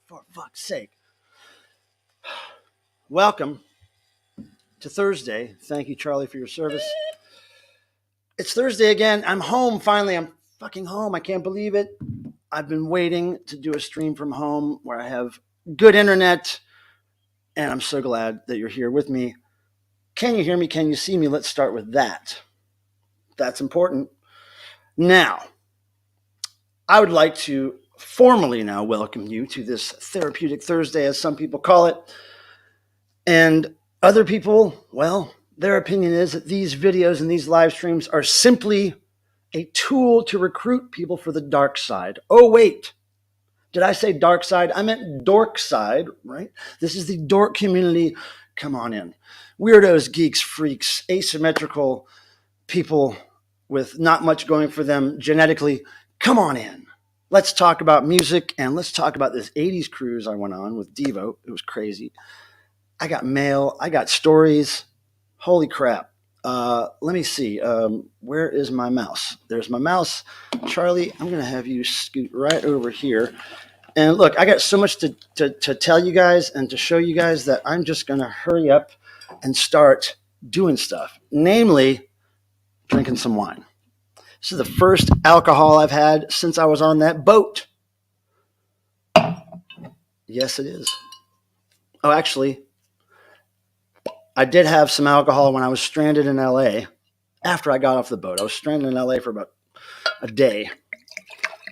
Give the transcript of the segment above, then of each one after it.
For fuck's sake. Welcome to Thursday. Thank you, Charlie, for your service. It's Thursday again. I'm home finally. I'm fucking home. I can't believe it. I've been waiting to do a stream from home where I have good internet, and I'm so glad that you're here with me. Can you hear me? Can you see me? Let's start with that. That's important. Now, I would like to formally now welcome you to this Therapeutic Thursday, as some people call it. And other people, well, their opinion is that these videos and these live streams are simply a tool to recruit people for the dark side. Oh, wait. Did I say dark side? I meant dork side, right? This is the dork community. Come on in. Weirdos, geeks, freaks, asymmetrical people with not much going for them genetically. Come on in. Let's talk about music, and let's talk about this 80s cruise I went on with DEVO. It was crazy. I got mail. I got stories. Holy crap. Let me see. Where is my mouse? There's my mouse. Charlie, I'm going to have you scoot right over here. And look, I got so much to tell you guys and to show you guys that I'm just going to hurry up and start doing stuff, namely drinking some wine. This is the first alcohol I've had since I was on that boat. Yes, it is. Oh, actually, I did have some alcohol when I was stranded in LA after I got off the boat. I was stranded in LA for about a day.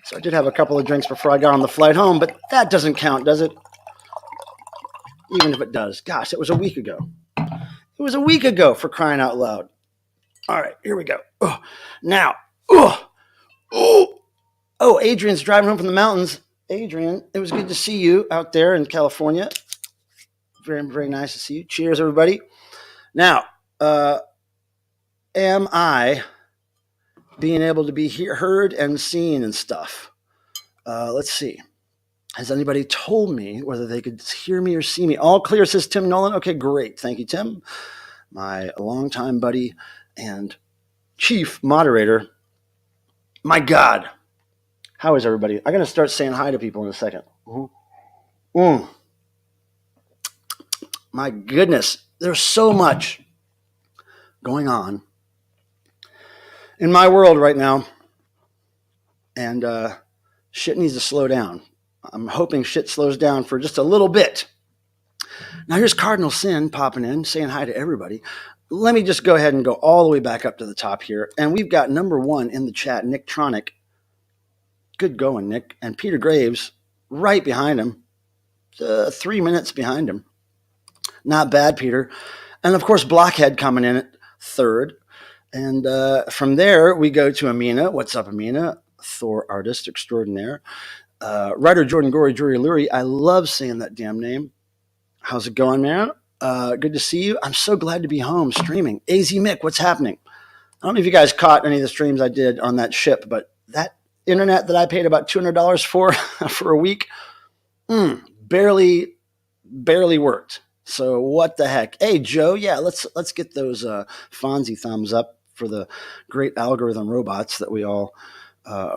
So I did have a couple of drinks before I got on the flight home, but that doesn't count, does it? Even if it does. Gosh, it was a week ago. It was a week ago, for crying out loud. All right, here we go. Now, Adrian's driving home from the mountains. Adrian, it was good to see you out there in California. Very, very nice to see you. Cheers, everybody. Now, am I being able to be heard and seen and stuff? Let's see. Has anybody told me whether they could hear me or see me? All clear, says Tim Nolan. Okay, great. Thank you, Tim. My longtime buddy and chief moderator. My God. How is everybody? I'm going to start saying hi to people in a second. My goodness. There's so much going on in my world right now. And shit needs to slow down. I'm hoping shit slows down for just a little bit. Now here's Cardinal Sin popping in, saying hi to everybody. Let me just go ahead and go all the way back up to the top here. And we've got number one in the chat, Nick Tronic. Good going, Nick. And Peter Graves right behind him. 3 minutes behind him. Not bad, Peter. And of course, Blockhead coming in at third. And from there, we go to Amina. What's up, Amina? Thor artist extraordinaire. Writer Jordan Gory Drury Lurie. I love saying that damn name. How's it going, man? Good to see you. I'm so glad to be home streaming. AZ Mick, what's happening? I don't know if you guys caught any of the streams I did on that ship, but that internet that I paid about $200 for a week, barely worked. So what the heck? Hey, Joe, yeah, let's get those Fonzie thumbs up for the great algorithm robots that we all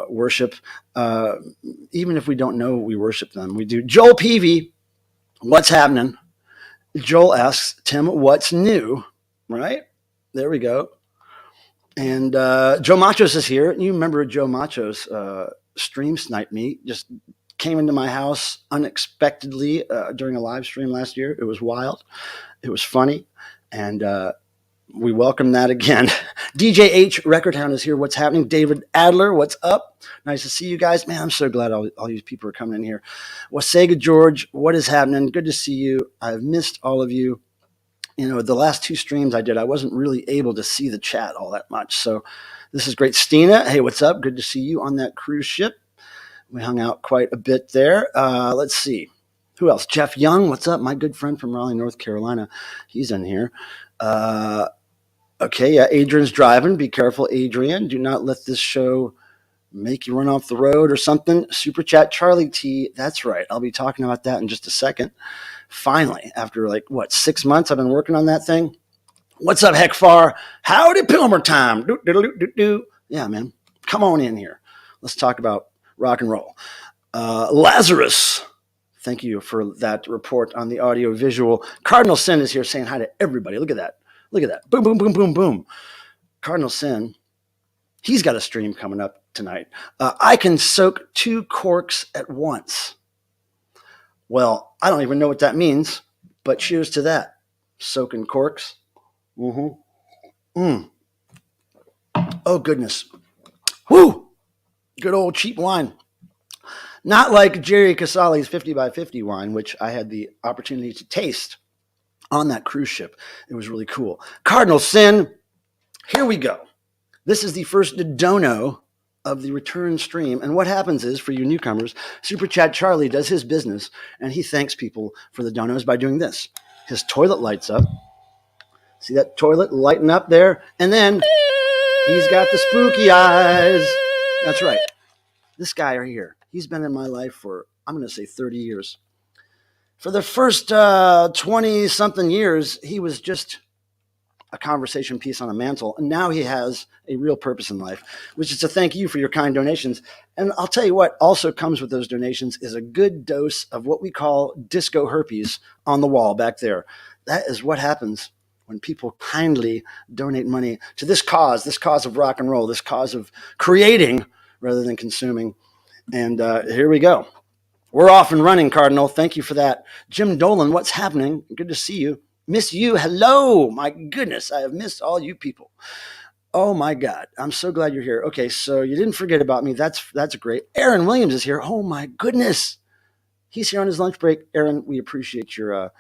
worship. Even if we don't know we worship them, we do. Joel Peavy, what's happening? Joel asks, Tim, what's new? Right? There we go. And Joe Machos is here. You remember Joe Machos stream sniped me just came into my house unexpectedly during a live stream last year. It was wild. It was funny. And we welcome that again. DJ H, Record Hound, is here. What's happening? David Adler, what's up? Nice to see you guys. Man, I'm so glad all these people are coming in here. Wasega George, what is happening? Good to see you. I've missed all of you. You know, the last 2 streams I did, I wasn't really able to see the chat all that much. So this is great. Stina, hey, what's up? Good to see you on that cruise ship. We hung out quite a bit there. Let's see. Who else? Jeff Young, what's up? My good friend from Raleigh, North Carolina. He's in here. Okay, yeah, Adrian's driving. Be careful, Adrian. Do not let this show make you run off the road or something. Super chat, Charlie T. That's right. I'll be talking about that in just a second. Finally, after 6 months, I've been working on that thing. What's up, Heckfar? Howdy, Pilmer time. Yeah, man. Come on in here. Let's talk about rock and roll. Lazarus. Thank you for that report on the audio visual. Cardinal Sin is here saying hi to everybody. Look at that. Look at that. Boom, boom, boom, boom, boom. Cardinal Sin, he's got a stream coming up tonight. I can soak 2 corks at once. Well, I don't even know what that means, but cheers to that. Soaking corks. Oh, goodness. Woo! Good old cheap wine. Not like Jerry Casale's 50 by 50 wine, which I had the opportunity to taste on that cruise ship. It was really cool. Cardinal Sin, here we go. This is the first dono of the return stream. And what happens is, for you newcomers, Super Chat Charlie does his business, and he thanks people for the donos by doing this. His toilet lights up. See that toilet lighting up there? And then he's got the spooky eyes. That's right. This guy right here, he's been in my life for, I'm going to say 30 years. For the first 20-something years, he was just a conversation piece on a mantle. And now he has a real purpose in life, which is to thank you for your kind donations. And I'll tell you what also comes with those donations is a good dose of what we call disco herpes on the wall back there. That is what happens when people kindly donate money to this cause of rock and roll, this cause of creating rather than consuming. And here we go. We're off and running, Cardinal. Thank you for that. Jim Dolan, what's happening? Good to see you. Miss you. Hello. My goodness, I have missed all you people. Oh, my God. I'm so glad you're here. Okay, so you didn't forget about me. That's great. Aaron Williams is here. Oh, my goodness. He's here on his lunch break. Aaron, we appreciate your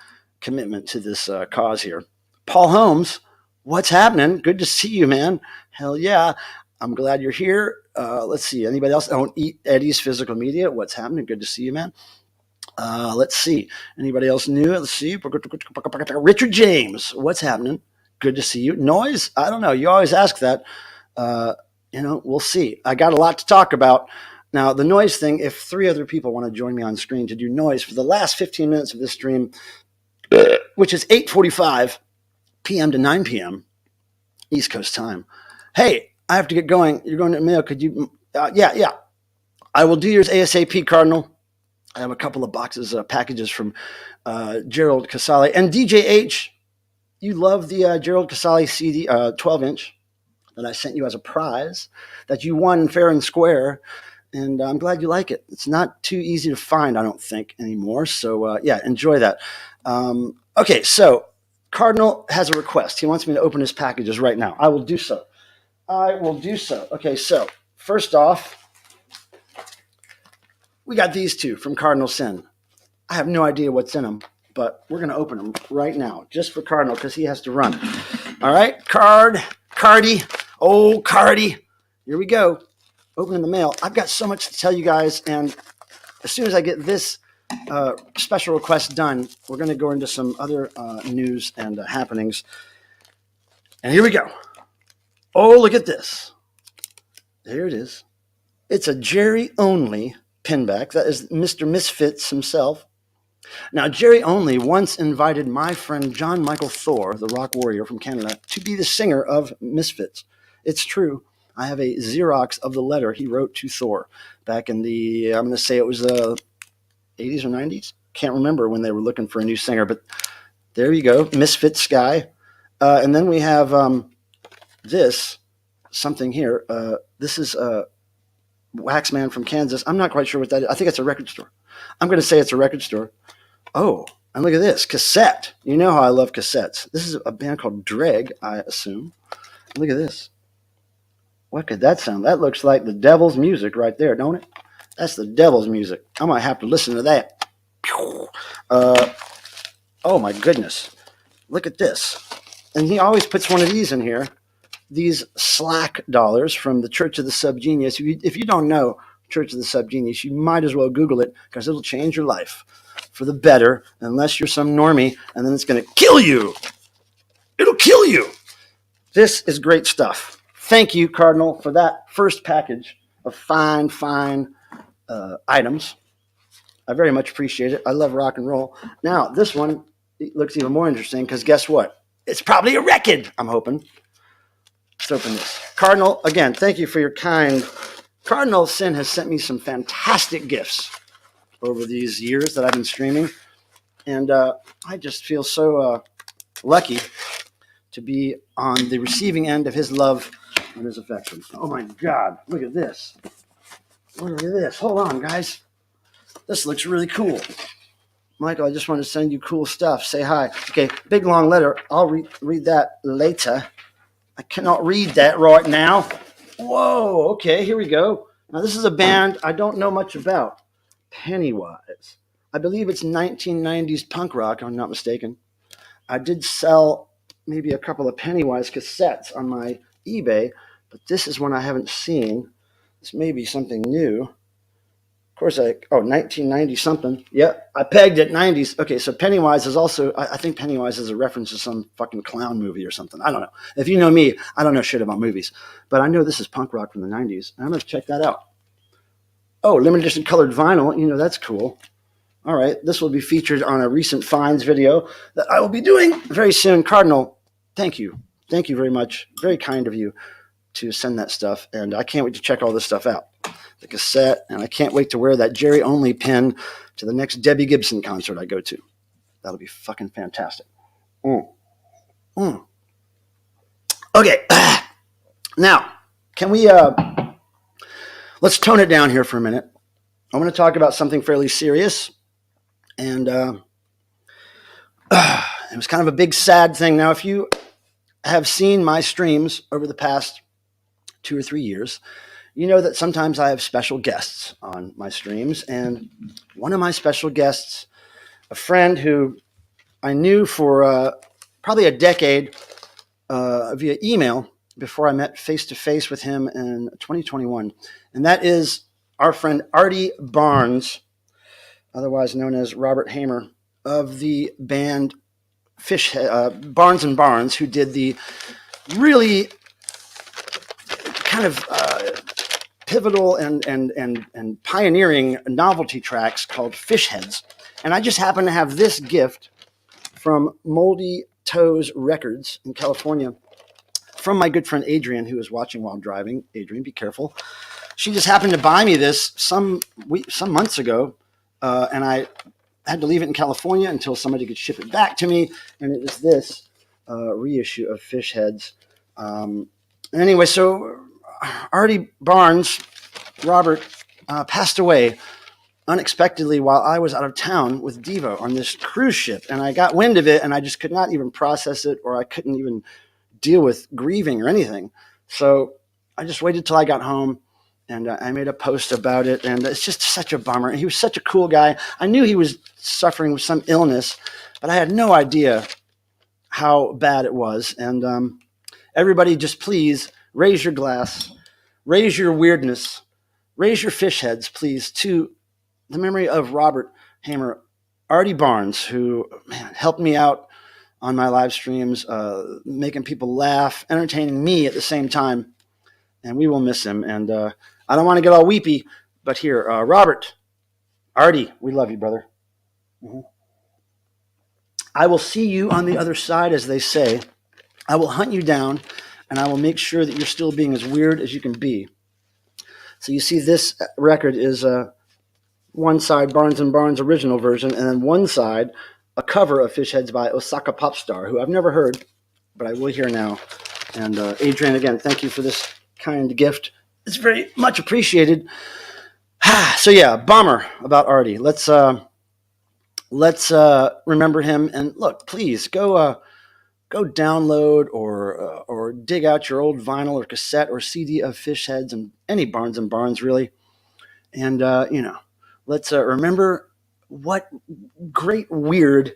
commitment to this cause here. Paul Holmes, what's happening? Good to see you, man. Hell yeah. I'm glad you're here. Let's see. Anybody else? Don't eat Eddie's physical media. What's happening? Good to see you, man. Let's see. Anybody else new? Let's see. Richard James. What's happening? Good to see you. Noise? I don't know. You always ask that. We'll see. I got a lot to talk about. Now, the noise thing, if 3 other people want to join me on screen to do noise for the last 15 minutes of this stream, which is 8:45 p.m. to 9 p.m. East Coast time. Hey, I have to get going. You're going to mail. Could you? Yeah. I will do yours ASAP, Cardinal. I have a couple of boxes, packages from Gerald Casale. And DJ H, you love the Gerald Casale CD 12-inch that I sent you as a prize that you won fair and square. And I'm glad you like it. It's not too easy to find, I don't think, anymore. So, enjoy that. Okay, so Cardinal has a request. He wants me to open his packages right now. I will do so. Okay, so first off, we got these 2 from Cardinal Sin. I have no idea what's in them, but we're going to open them right now just for Cardinal because he has to run. All right, Cardi. Here we go. Opening the mail. I've got so much to tell you guys, and as soon as I get this special request done, we're going to go into some other news and happenings. And here we go. Oh, look at this. There it is. It's a Jerry Only pinback. That is Mr. Misfits himself. Now, Jerry Only once invited my friend John Michael Thor, the rock warrior from Canada, to be the singer of Misfits. It's true. I have a Xerox of the letter he wrote to Thor back in the, I'm going to say it was the 80s or 90s. Can't remember when they were looking for a new singer, but there you go. Misfits guy. And then we have something here. This is Waxman from Kansas. I'm not quite sure what that is. I think it's a record store. I'm going to say it's a record store. Oh, and look at this. Cassette. You know how I love cassettes. This is a band called Dreg, I assume. Look at this. What could that sound? That looks like the devil's music right there, don't it? That's the devil's music. I might have to listen to that. Oh, my goodness. Look at this. And he always puts one of these in here. These Slack dollars from the Church of the Subgenius. If you don't know Church of the Subgenius, you might as well Google it because it'll change your life for the better, unless you're some normie, and then it's going to kill you. It'll kill you. This is great stuff. Thank you, Cardinal, for that first package of fine items. I very much appreciate it. I love rock and roll. Now, this one looks even more interesting because guess what? It's probably a record, I'm hoping. Let's open this. Cardinal, again, thank you for your kind. Cardinal Sin has sent me some fantastic gifts over these years that I've been streaming. And I just feel so lucky to be on the receiving end of his love and his affection. Oh, my God. Look at this. Look at this. Hold on, guys. This looks really cool. Michael, I just want to send you cool stuff. Say hi. Okay, big, long letter. I'll read that later. I cannot read that right now. Whoa, okay, here we go. Now, this is a band I don't know much about. Pennywise. I believe it's 1990s punk rock, if I'm not mistaken. I did sell maybe a couple of Pennywise cassettes on my eBay, but this is one I haven't seen. This may be something new. Of course, 1990 something. Yep, I pegged it 90s. Okay, so Pennywise is also, I think Pennywise is a reference to some fucking clown movie or something. I don't know. If you know me, I don't know shit about movies. But I know this is punk rock from the 90s, and I'm going to check that out. Oh, limited edition colored vinyl. You know, that's cool. All right, this will be featured on a recent finds video that I will be doing very soon. Cardinal, thank you. Thank you very much. Very kind of you to send that stuff, and I can't wait to check all this stuff out. The cassette, and I can't wait to wear that Jerry Only pin to the next Debbie Gibson concert I go to. That'll be fucking fantastic. Okay, now, can we, let's tone it down here for a minute. I'm going to talk about something fairly serious, and it was kind of a big, sad thing. Now, if you have seen my streams over the past 2 or 3 years, you know that sometimes I have special guests on my streams, and one of my special guests, a friend who I knew for probably a decade via email before I met face-to-face with him in 2021, and that is our friend Artie Barnes, otherwise known as Robert Hamer, of the band Barnes and Barnes, who did the really kind of pivotal and pioneering novelty tracks called Fish Heads. And I just happen to have this gift from Moldy Toes Records in California from my good friend Adrian, who is watching while driving. Adrian, be careful. She just happened to buy me this some months ago, and I had to leave it in California until somebody could ship it back to me. And it was this reissue of Fish Heads. Anyway, so Artie Barnes, Robert, passed away unexpectedly while I was out of town with DEVO on this cruise ship. And I got wind of it, and I just could not even process it, or I couldn't even deal with grieving or anything. So I just waited till I got home, and I made a post about it. And it's just such a bummer. He was such a cool guy. I knew he was suffering with some illness, but I had no idea how bad it was. And everybody just please raise your glass, raise your weirdness, raise your fish heads, please, to the memory of Robert Hamer, Artie Barnes, who helped me out on my live streams, making people laugh, entertaining me at the same time. And we will miss him. And I don't want to get all weepy, but here, Robert, Artie, we love you, brother. Mm-hmm. I will see you on the other side, as they say. I will hunt you down, and I will make sure that you're still being as weird as you can be. So you see, this record is one side Barnes & Barnes original version, and then one side a cover of Fish Heads by Osaka Popstar, who I've never heard, but I will hear now. And Adrian, again, thank you for this kind gift. It's very much appreciated. So yeah, bummer about Artie. Let's remember him, and look, please go download or dig out your old vinyl or cassette or CD of Fish Heads and any Barnes and Barnes really, and let's remember what great weird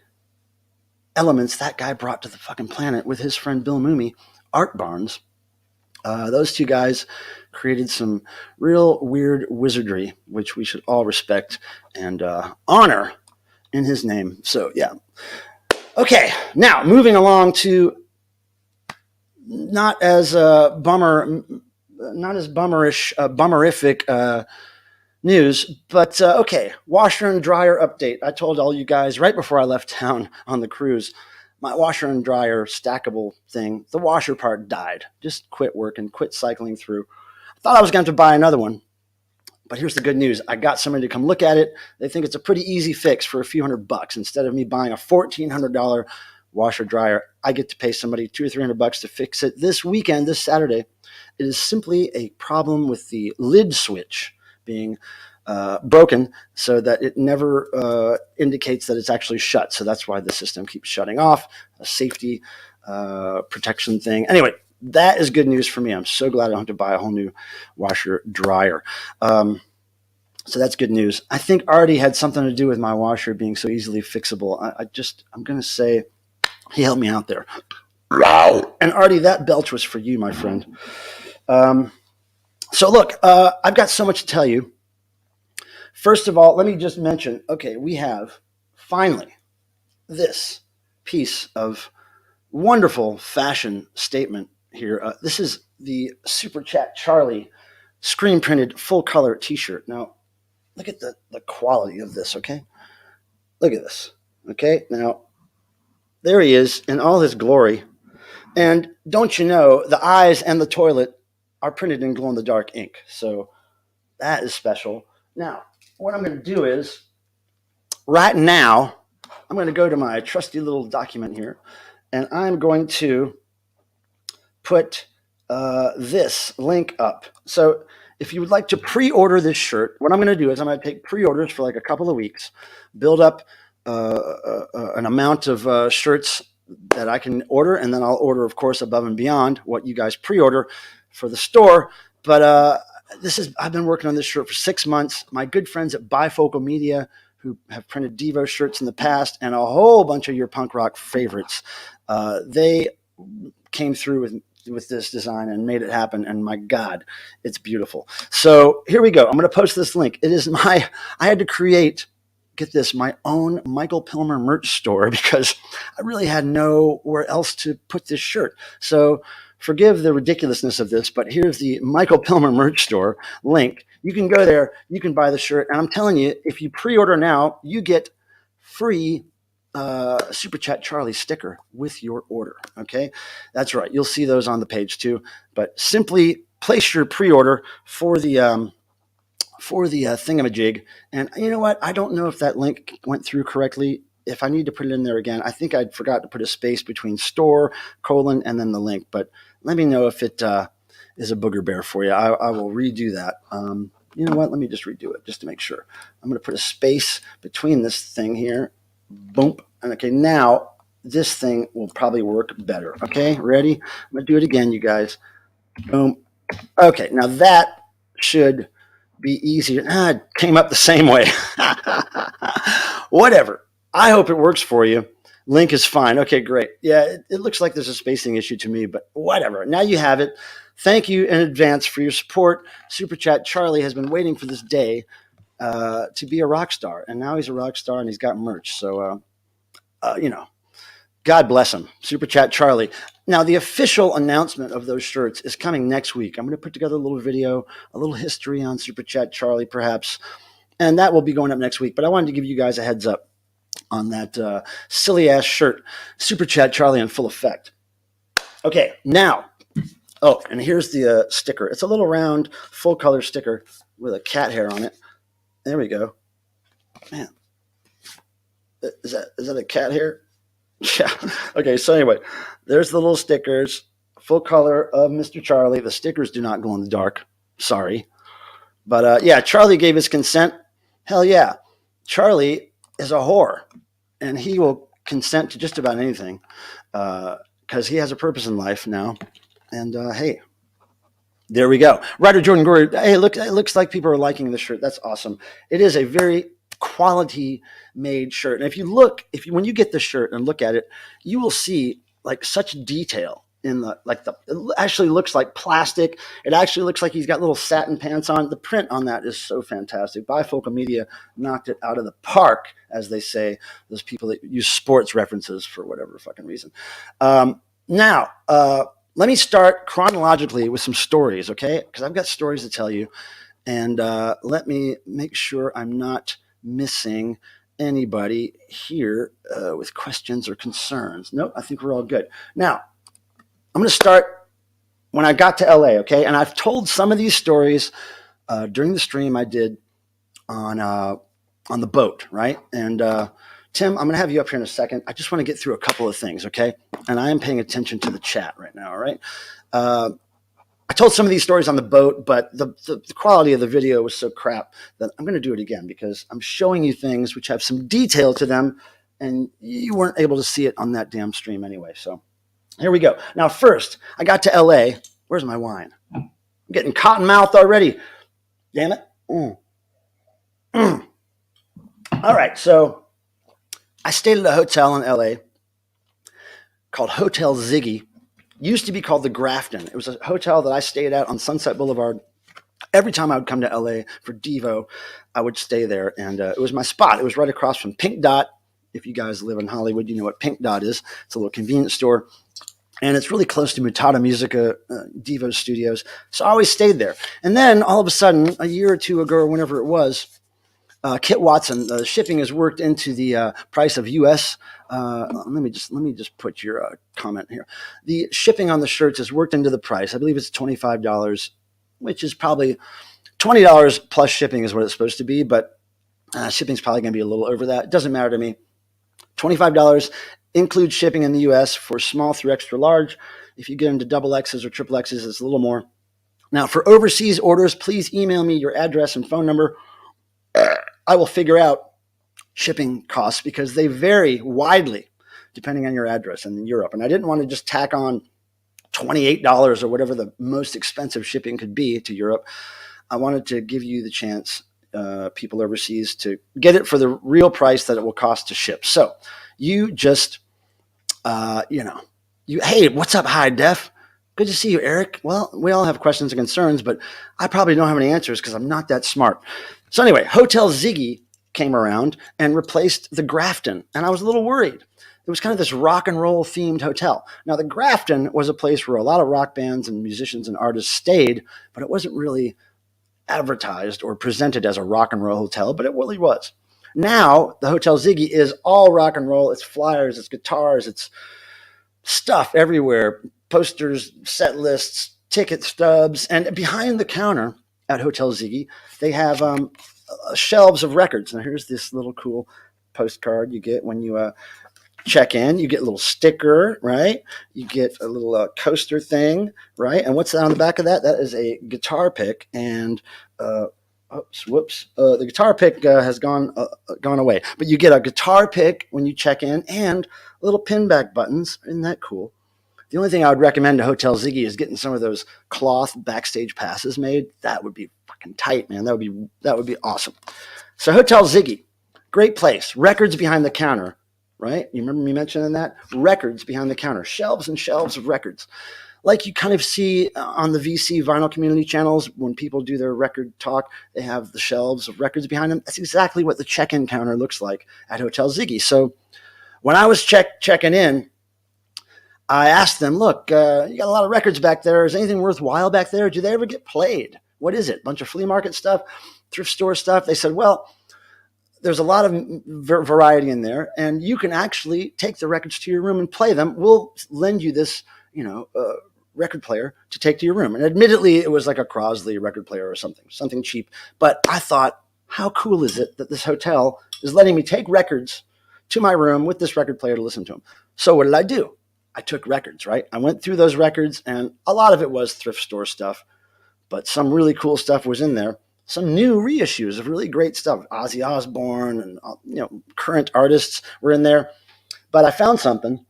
elements that guy brought to the fucking planet with his friend Bill Mooney, Art Barnes. Those two guys created some real weird wizardry, which we should all respect and honor in his name. So yeah. Okay, now moving along to not as bummerish, bummerific news, but okay, washer and dryer update. I told all you guys right before I left town on the cruise, my washer and dryer stackable thing, the washer part died. Just quit working, quit cycling through. I thought I was going to buy another one, but here's the good news. I got somebody to come look at it. They think it's a pretty easy fix for a few $100. Instead of me buying a $1,400 washer dryer, I get to pay somebody $200 or $300 to fix it this weekend, this Saturday. It is simply a problem with the lid switch being broken so that it never indicates that it's actually shut. So that's why the system keeps shutting off, a safety protection thing. Anyway, that is good news for me. I'm so glad I don't have to buy a whole new washer dryer. So that's good news. I think Artie had something to do with my washer being so easily fixable. I'm going to say he helped me out there. And Artie, that belch was for you, my friend. So look, I've got so much to tell you. First of all, let me just mention, okay, we have finally this piece of wonderful fashion statement here. This is the Super Chat Charlie screen printed full color t-shirt. Now, look at the quality of this, okay? Look at this, okay? Now, there he is in all his glory. And don't you know, the eyes and the toilet are printed in glow-in-the-dark ink. So that is special. Now, what I'm going to do is, right now, I'm going to go to my trusty little document here, and I'm going to put this link up. So if you would like to pre-order this shirt, what I'm going to do is I'm going to take pre-orders for like a couple of weeks, build up an amount of shirts that I can order, and then I'll order, of course, above and beyond what you guys pre-order for the store. But I've been working on this shirt for 6 months. My good friends at Bifocal Media, who have printed DEVO shirts in the past, and a whole bunch of your punk rock favorites, they came through with this design and made it happen. And my God, it's beautiful. So here we go. I'm going to post this link. I had to create, get this, my own Michael Pilmer merch store because I really had nowhere else to put this shirt. So forgive the ridiculousness of this, but here's the Michael Pilmer merch store link. You can go there, you can buy the shirt, and I'm telling you, if you pre-order now, you get free Super Chat Charlie sticker with your order. Okay, that's right. You'll see those on the page too. But simply place your pre-order for the thingamajig. And you know what? I don't know if that link went through correctly. If I need to put it in there again, I think I forgot to put a space between store, colon, and then the link. But let me know if it is a booger bear for you. I will redo that. You know what? Let me just redo it just to make sure. I'm going to put a space between this thing here. Boom. And okay, now this thing will probably work better. Okay, ready? I'm going to do it again, you guys. Boom. Okay, now that should be easier. It came up the same way. Whatever. I hope it works for you. Link is fine. Okay, great. Yeah, it looks like there's a spacing issue to me, but whatever. Now you have it. Thank you in advance for your support. Super Chat Charlie has been waiting for this day to be a rock star, and now he's a rock star and he's got merch. So, God bless him. Super Chat Charlie. Now, the official announcement of those shirts is coming next week. I'm going to put together a little video, a little history on Super Chat Charlie, perhaps, and that will be going up next week. But I wanted to give you guys a heads up on that silly-ass shirt, Super Chat Charlie in full effect. Okay, now, and here's the sticker. It's a little round, full-color sticker with a cat hair on it. There we go. Man, is that a cat hair? Yeah. Okay, so anyway, there's the little stickers, full color of Mr. Charlie. The stickers do not glow in the dark. Sorry. But yeah, Charlie gave his consent. Hell yeah. Charlie is a whore, and he will consent to just about anything because he has a purpose in life now. And hey, there we go. Writer Jordan Gorey. Hey, look, it looks like people are liking the shirt. That's awesome. It is a very quality made shirt. And if you look, when you get the shirt and look at it, you will see like such detail in it actually looks like plastic. It actually looks like he's got little satin pants on. The print on that is so fantastic. Bifocal Media knocked it out of the park, as they say, those people that use sports references for whatever fucking reason. Now, let me start chronologically with some stories, okay? Because I've got stories to tell you. And let me make sure I'm not missing anybody here with questions or concerns. Nope, I think we're all good. Now, I'm going to start when I got to LA, okay? And I've told some of these stories during the stream I did on the boat, right? And Tim, I'm going to have you up here in a second. I just want to get through a couple of things, okay? And I am paying attention to the chat right now, all right? I told some of these stories on the boat, but the quality of the video was so crap that I'm going to do it again because I'm showing you things which have some detail to them, and you weren't able to see it on that damn stream anyway. So here we go. Now, first, I got to LA. Where's my wine? I'm getting cotton mouth already. Damn it. All right, so I stayed at a hotel in LA called Hotel Ziggy. Used to be called the Grafton. It was a hotel that I stayed at on Sunset Boulevard. Every time I would come to LA for DEVO, I would stay there, and it was my spot. It was right across from Pink Dot. If you guys live in Hollywood, you know what Pink Dot is. It's a little convenience store, and it's really close to Mutata Musica, DEVO Studios. So I always stayed there. And then all of a sudden, a year or two ago, or whenever it was, Kit Watson, shipping is worked into the price of U.S. Let me just put your comment here. The shipping on the shirts is worked into the price. I believe it's $25, which is probably $20 plus shipping is what it's supposed to be, but shipping is probably going to be a little over that. It doesn't matter to me. $25 includes shipping in the U.S. for small through extra large. If you get into double X's or triple X's, it's a little more. Now, for overseas orders, please email me your address and phone number. I will figure out shipping costs because they vary widely depending on your address in Europe. And I didn't want to just tack on $28 or whatever the most expensive shipping could be to Europe. I wanted to give you the chance, people overseas, to get it for the real price that it will cost to ship. So you just, hey, what's up, High Def? Good to see you, Eric. Well, we all have questions and concerns, but I probably don't have any answers because I'm not that smart. So anyway, Hotel Ziggy came around and replaced the Grafton, and I was a little worried. It was kind of this rock and roll themed hotel. Now, the Grafton was a place where a lot of rock bands and musicians and artists stayed, but it wasn't really advertised or presented as a rock and roll hotel, but it really was. Now, the Hotel Ziggy is all rock and roll. It's flyers, it's guitars, it's stuff everywhere. Posters, set lists, ticket stubs, and behind the counter at Hotel Ziggy, they have shelves of records. Now, here's this little cool postcard you get when you check in. You get a little sticker, right? You get a little coaster thing, right? And what's that on the back of that? That is a guitar pick. And the guitar pick has gone away. But you get a guitar pick when you check in and little pinback buttons. Isn't that cool? The only thing I would recommend to Hotel Ziggy is getting some of those cloth backstage passes made. That would be fucking tight, man. That would be awesome. So Hotel Ziggy, great place. Records behind the counter, right? You remember me mentioning that? Records behind the counter. Shelves and shelves of records. Like you kind of see on the VC vinyl community channels when people do their record talk, they have the shelves of records behind them. That's exactly what the check-in counter looks like at Hotel Ziggy. So when I was checking in, I asked them, look, you got a lot of records back there. Is anything worthwhile back there? Do they ever get played? What is it? Bunch of flea market stuff, thrift store stuff? They said, well, there's a lot of variety in there, and you can actually take the records to your room and play them. We'll lend you this, record player to take to your room. And admittedly, it was like a Crosley record player or something cheap. But I thought, how cool is it that this hotel is letting me take records to my room with this record player to listen to them? So what did I do? I took records, right? I went through those records, and a lot of it was thrift store stuff. but some really cool stuff was in there. Some new reissues of really great stuff. Ozzy Osbourne and current artists were in there. But I found something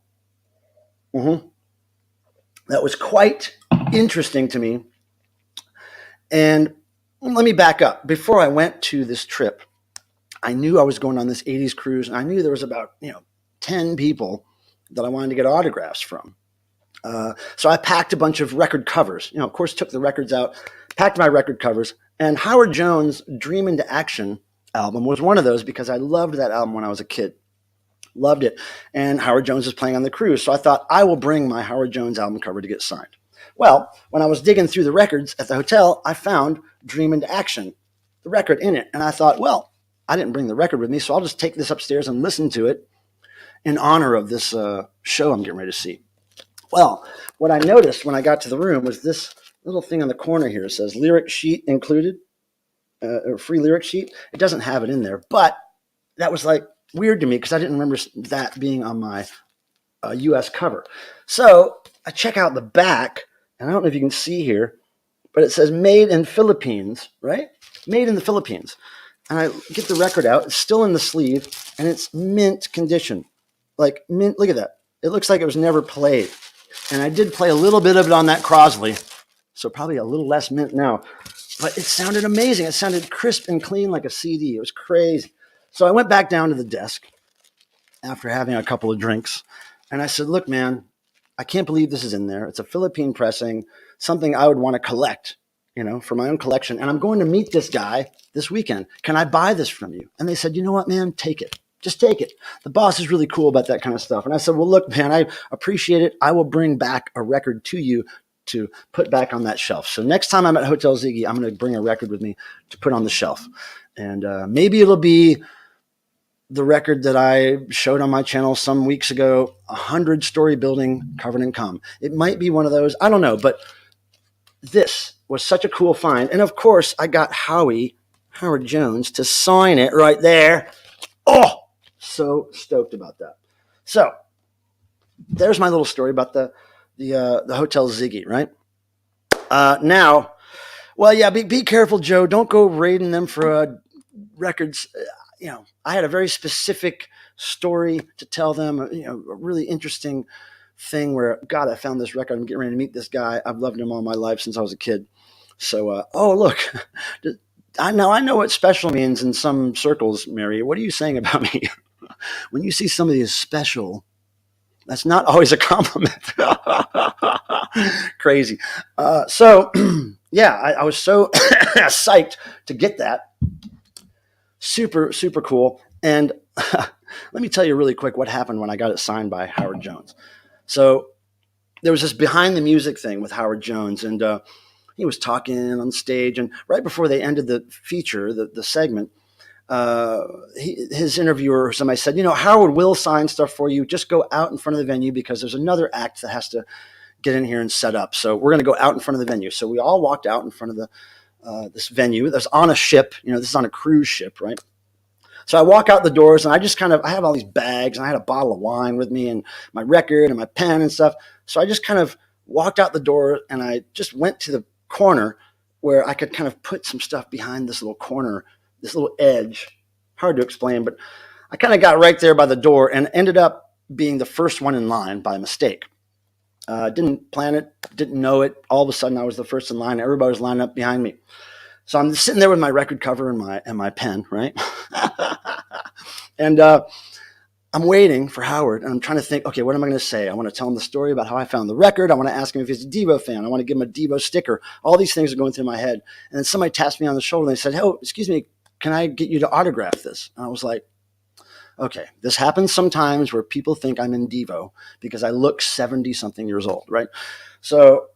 that was quite interesting to me. And let me back up. Before I went to this trip, I knew I was going on this 80s cruise, and I knew there was about 10 people that I wanted to get autographs from. So I packed a bunch of record covers. Of course, took the records out, packed my record covers, and Howard Jones' Dream into Action album was one of those because I loved that album when I was a kid. Loved it. And Howard Jones was playing on the cruise. So I thought I will bring my Howard Jones album cover to get signed. Well, when I was digging through the records at the hotel, I found Dream into Action, the record in it. And I thought, well, I didn't bring the record with me, so I'll just take this upstairs and listen to it in honor of this show I'm getting ready to see. Well, what I noticed when I got to the room was this little thing on the corner here. It says lyric sheet included, free lyric sheet. It doesn't have it in there, but that was like weird to me because I didn't remember that being on my U.S. cover. So I check out the back, and I don't know if you can see here, but it says made in Philippines, right? Made in the Philippines. And I get the record out. It's still in the sleeve, and it's mint condition. Like mint, look at that. It looks like it was never played. And I did play a little bit of it on that Crosley, so probably a little less mint now. But it sounded amazing. It sounded crisp and clean like a CD. It was crazy. So I went back down to the desk after having a couple of drinks, and I said, look, man, I can't believe this is in there. It's a Philippine pressing, something I would want to collect, for my own collection. And I'm going to meet this guy this weekend. Can I buy this from you? And they said, you know what, man, take it. Just take it. The boss is really cool about that kind of stuff. And I said, well, look, man, I appreciate it. I will bring back a record to you to put back on that shelf. So next time I'm at Hotel Ziggy, I'm going to bring a record with me to put on the shelf. And maybe it'll be the record that I showed on my channel some weeks ago, 100-story building covered in cum. It might be one of those. I don't know. But this was such a cool find. And, of course, I got Howard Jones, to sign it right there. Oh, so stoked about that. So there's my little story about the Hotel Ziggy, right? Now, well, yeah, be careful, Joe. Don't go raiding them for records. I had a very specific story to tell them, a really interesting thing where, God, I found this record. I'm getting ready to meet this guy. I've loved him all my life since I was a kid. So, oh, look, I know what special means in some circles, Mary. What are you saying about me? When you see somebody as special, that's not always a compliment. Crazy. So, yeah, I was so psyched to get that. Super, super cool. And let me tell you really quick what happened when I got it signed by Howard Jones. So there was this behind the music thing with Howard Jones, and he was talking on stage. And right before they ended the feature, the segment, his interviewer or somebody said, Howard will sign stuff for you. Just go out in front of the venue because there's another act that has to get in here and set up. So we're going to go out in front of the venue. So we all walked out in front of this venue that's on a ship. This is on a cruise ship, right? So I walk out the doors, and I have all these bags, and I had a bottle of wine with me and my record and my pen and stuff. So I just kind of walked out the door, and I just went to the corner where I could kind of put some stuff behind this little corner, this little edge. Hard to explain, but I kind of got right there by the door and ended up being the first one in line by mistake. Didn't plan it, didn't know it. All of a sudden, I was the first in line. Everybody was lining up behind me. So I'm sitting there with my record cover and my pen, right? And I'm waiting for Howard, and I'm trying to think, okay, what am I going to say? I want to tell him the story about how I found the record. I want to ask him if he's a DEVO fan. I want to give him a DEVO sticker. All these things are going through my head. And then somebody tapped me on the shoulder, and they said, oh, excuse me, can I get you to autograph this? And I was like, okay, this happens sometimes where people think I'm in DEVO because I look 70-something years old, right? So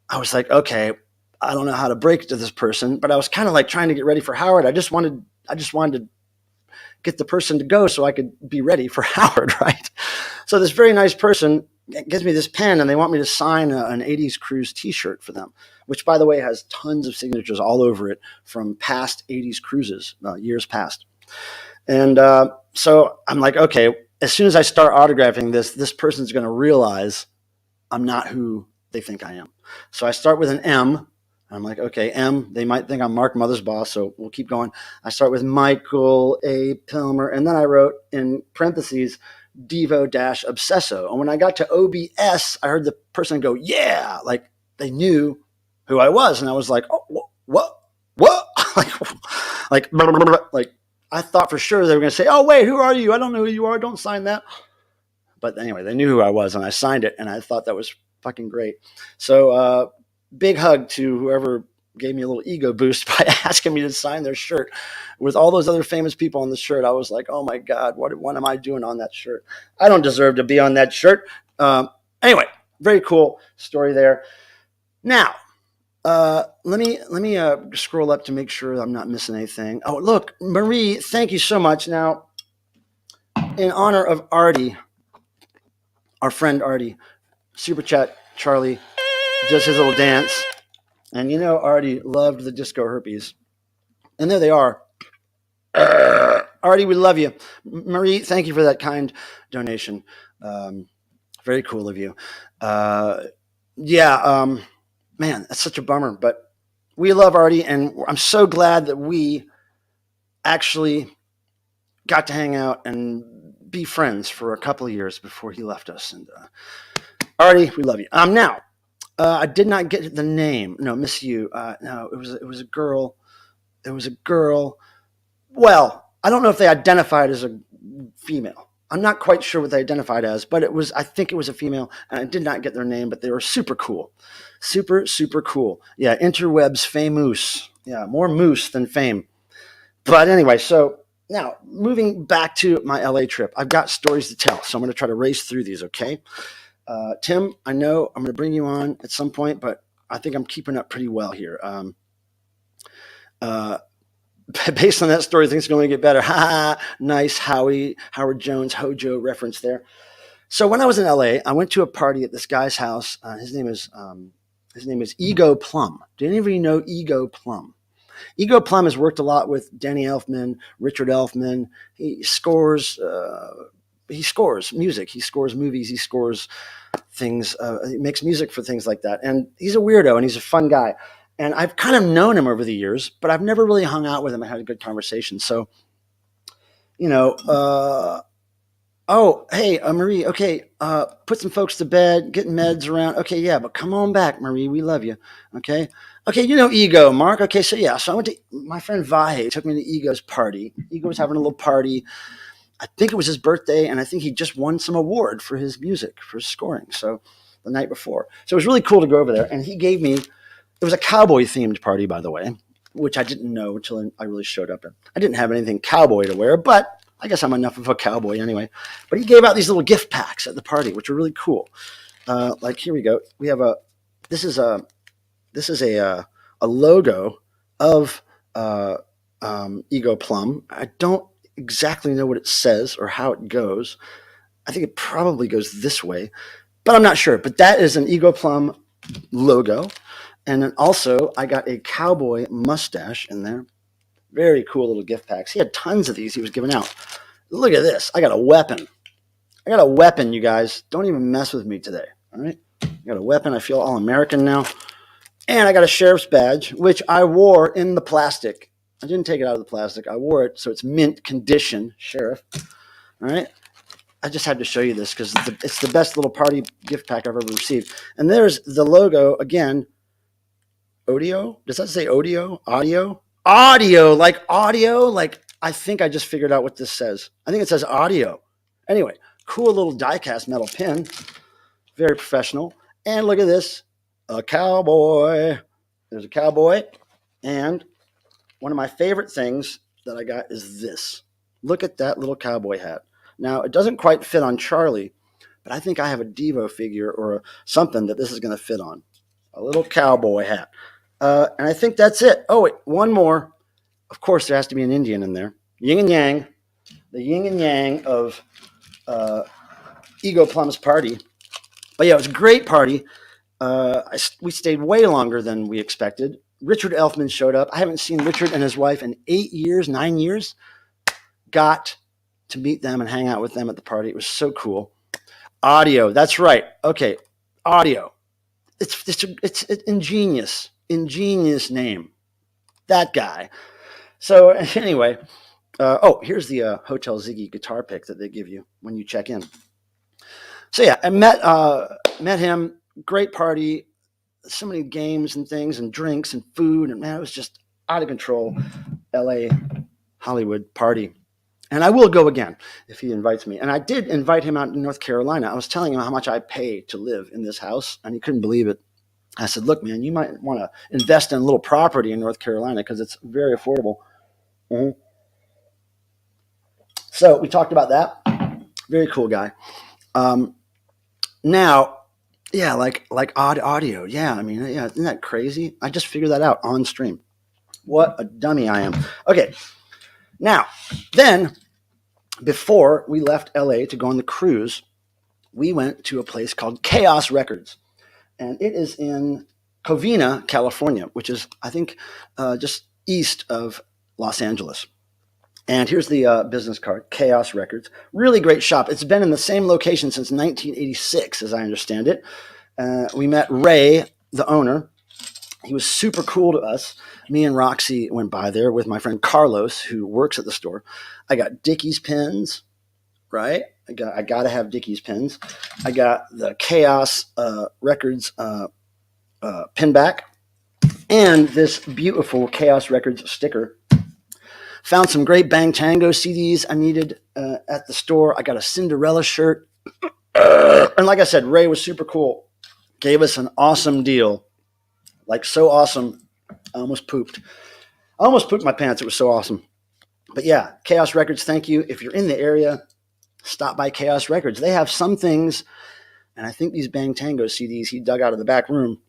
I was like, okay, I don't know how to break it to this person, but I was kind of like trying to get ready for Howard. I just wanted to get the person to go so I could be ready for Howard, right? So this very nice person gives me this pen, and they want me to sign an 80s cruise t-shirt for them, which, by the way, has tons of signatures all over it from past 80s cruises, years past. And so I'm like, okay, as soon as I start autographing this person's going to realize I'm not who they think I am. So I start with an M, I'm like, okay, M, they might think I'm Mark Mothersbaugh, so we'll keep going. I start with Michael A. Pilmer, and then I wrote in parentheses, Devo dash Obsesso. And when I got to OBS, I heard the person go, yeah, like they knew who I was. And I was like, oh, what? like, like I thought for sure they were going to say, oh, wait, who are you? I don't know who you are. Don't sign that. But anyway, they knew who I was, and I signed it, and I thought that was fucking great. So big hug to whoever gave me a little ego boost by asking me to sign their shirt. With all those other famous people on the shirt, I was like, oh my God, what am I doing on that shirt? I don't deserve to be on that shirt. Anyway, very cool story there. Now, let me scroll up to make sure I'm not missing anything. Oh, look, Marie, thank you so much. Now, in honor of Artie, our friend Artie, Super Chat Charlie does his little dance. And you know, Artie loved the disco herpes. And there they are. Artie, we love you. Marie, thank you for that kind donation. Very cool of you. Man, that's such a bummer. But we love Artie, and I'm so glad that we actually got to hang out and be friends for a couple of years before he left us. And Artie, we love you. Now, I did not get the name. No, Miss You. No, it was a girl. It was a girl. Well, I don't know if they identified as a female. I'm not quite sure what they identified as, but I think it was a female, and I did not get their name, but they were super cool. Super, super cool. Yeah, interwebs famous. Yeah, more moose than fame. But anyway, so now moving back to my LA trip, I've got stories to tell, so I'm going to try to race through these, okay? Tim, I know I'm going to bring you on at some point, but I think I'm keeping up pretty well here. Based on that story, I think it's going to get better. Nice Howard Jones, Hojo reference there. So when I was in LA, I went to a party at this guy's house. His name is Ego Plum. Do any of you know Ego Plum? Ego Plum has worked a lot with Danny Elfman, Richard Elfman. He scores music. He scores movies. He scores things. He makes music for things like that. And he's a weirdo, and he's a fun guy. And I've kind of known him over the years, but I've never really hung out with him and had a good conversation. So, you know, hey, Marie, okay, put some folks to bed, getting meds around. Okay, yeah, but come on back, Marie. We love you. Okay, you know Ego, Mark. Okay, so yeah, so I went to my friend Vahe took me to Ego's party. Ego was having a little party. I think it was his birthday, and I think he just won some award for his music, for his scoring. So the night before. So it was really cool to go over there. And he gave me, it was a cowboy-themed party, by the way, which I didn't know until I really showed up. I didn't have anything cowboy to wear, but I guess I'm enough of a cowboy anyway. But he gave out these little gift packs at the party, which were really cool. Like, here we go. We have this is a logo of Ego Plum. I don't exactly know what it says or how it goes. I think it probably goes this way, but I'm not sure. But that is an Ego Plum logo. And then also I got a cowboy mustache in there. Very cool little gift packs. He had tons of these he was giving out. Look at this. I got a weapon. You guys. Don't even mess with me today. All right? I got a weapon. I feel all American now. And I got a sheriff's badge, which I wore in the plastic. I didn't take it out of the plastic. I wore it, so it's mint condition, sheriff. All right? I just had to show you this because it's the best little party gift pack I've ever received. And there's the logo again. Audio? Does that say audio? Audio? Audio, like audio. Like, I think I just figured out what this says. I think it says audio. Anyway, cool little die-cast metal pin. Very professional. And look at this. A cowboy. There's a cowboy. And one of my favorite things that I got is this. Look at that little cowboy hat. Now, it doesn't quite fit on Charlie, but I think I have a Devo figure or something that this is going to fit on. A little cowboy hat. And I think that's it. Oh, wait, one more. Of course, there has to be an Indian in there. Yin and yang. The yin and yang of Ego Plum's party. But yeah, it was a great party. We stayed way longer than we expected. Richard Elfman showed up. I haven't seen Richard and his wife in 9 years. Got to meet them and hang out with them at the party. It was so cool. Audio. That's right. Okay. Audio. It's ingenious. ingenious name. That guy. So anyway, here's the Hotel Ziggy guitar pick that they give you when you check in. So yeah, I met him. Great party. So many games and things and drinks and food, and man, it was just out of control. LA Hollywood party. And I will go again if he invites me. And I did invite him out to North Carolina. I was telling him how much I pay to live in this house, and he couldn't believe it. I said, look, man, you might want to invest in a little property in North Carolina because it's very affordable. Mm-hmm. So we talked about that. Very cool guy. Now, yeah, like odd audio. Yeah, I mean, yeah, isn't that crazy? I just figured that out on stream. What a dummy I am. Okay, now, then, before we left LA to go on the cruise, we went to a place called Chaos Records. And it is in Covina, California, which is, I think, just east of Los Angeles. And here's the business card, Chaos Records. Really great shop. It's been in the same location since 1986, as I understand it. We met Ray, the owner. He was super cool to us. Me and Roxy went by there with my friend Carlos, who works at the store. I got Dickies pins, right? I got to have Dickies pins. I got the Chaos Records pin back and this beautiful Chaos Records sticker. Found some great Bang Tango CDs I needed at the store. I got a Cinderella shirt. And like I said, Ray was super cool. Gave us an awesome deal. Like so awesome. I almost pooped. I almost pooped my pants. It was so awesome. But yeah, Chaos Records, thank you. If you're in the area, stop by Chaos Records. They have some things, and I think these Bang Tango CDs he dug out of the back room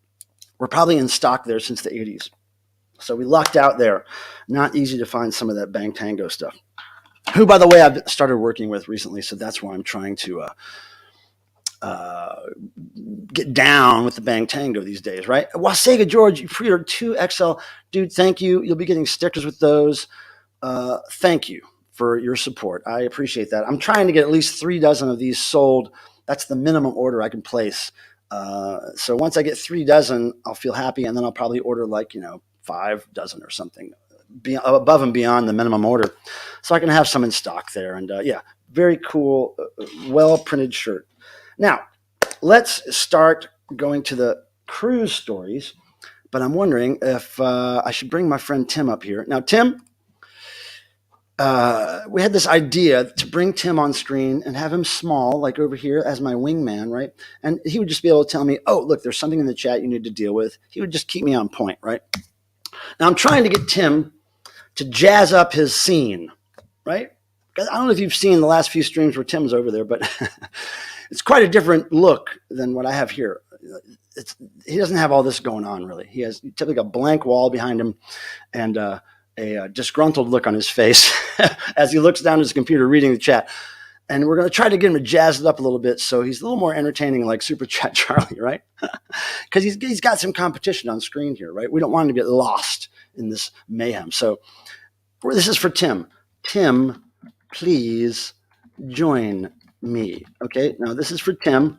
were probably in stock there since the 80s. So we lucked out there. Not easy to find some of that Bang Tango stuff. Who, by the way, I've started working with recently, so that's why I'm trying to get down with the Bang Tango these days, right? Wasega George, you pre-ordered 2XL. Dude, thank you. You'll be getting stickers with those. Thank you for your support. I appreciate that. I'm trying to get at least 3 dozen of these sold. That's the minimum order I can place. So once I get 3 dozen, I'll feel happy, and then I'll probably order 5 dozen or something above and beyond the minimum order, so I can have some in stock there. And yeah, very cool, well-printed shirt. Now, let's start going to the cruise stories, but I'm wondering if I should bring my friend Tim up here. Now, Tim, we had this idea to bring Tim on screen and have him small, like over here as my wingman, right? And he would just be able to tell me, oh, look, there's something in the chat you need to deal with. He would just keep me on point, right? Now, I'm trying to get Tim to jazz up his scene, right? I don't know if you've seen the last few streams where Tim's over there, but it's quite a different look than what I have here. He doesn't have all this going on, really. He has typically a blank wall behind him and a disgruntled look on his face as he looks down at his computer reading the chat. And we're going to try to get him to jazz it up a little bit so he's a little more entertaining, like Super Chat Charlie, right? Because he's got some competition on screen here, right? We don't want him to get lost in this mayhem. So this is for Tim. Tim, please join me. Okay, now this is for Tim.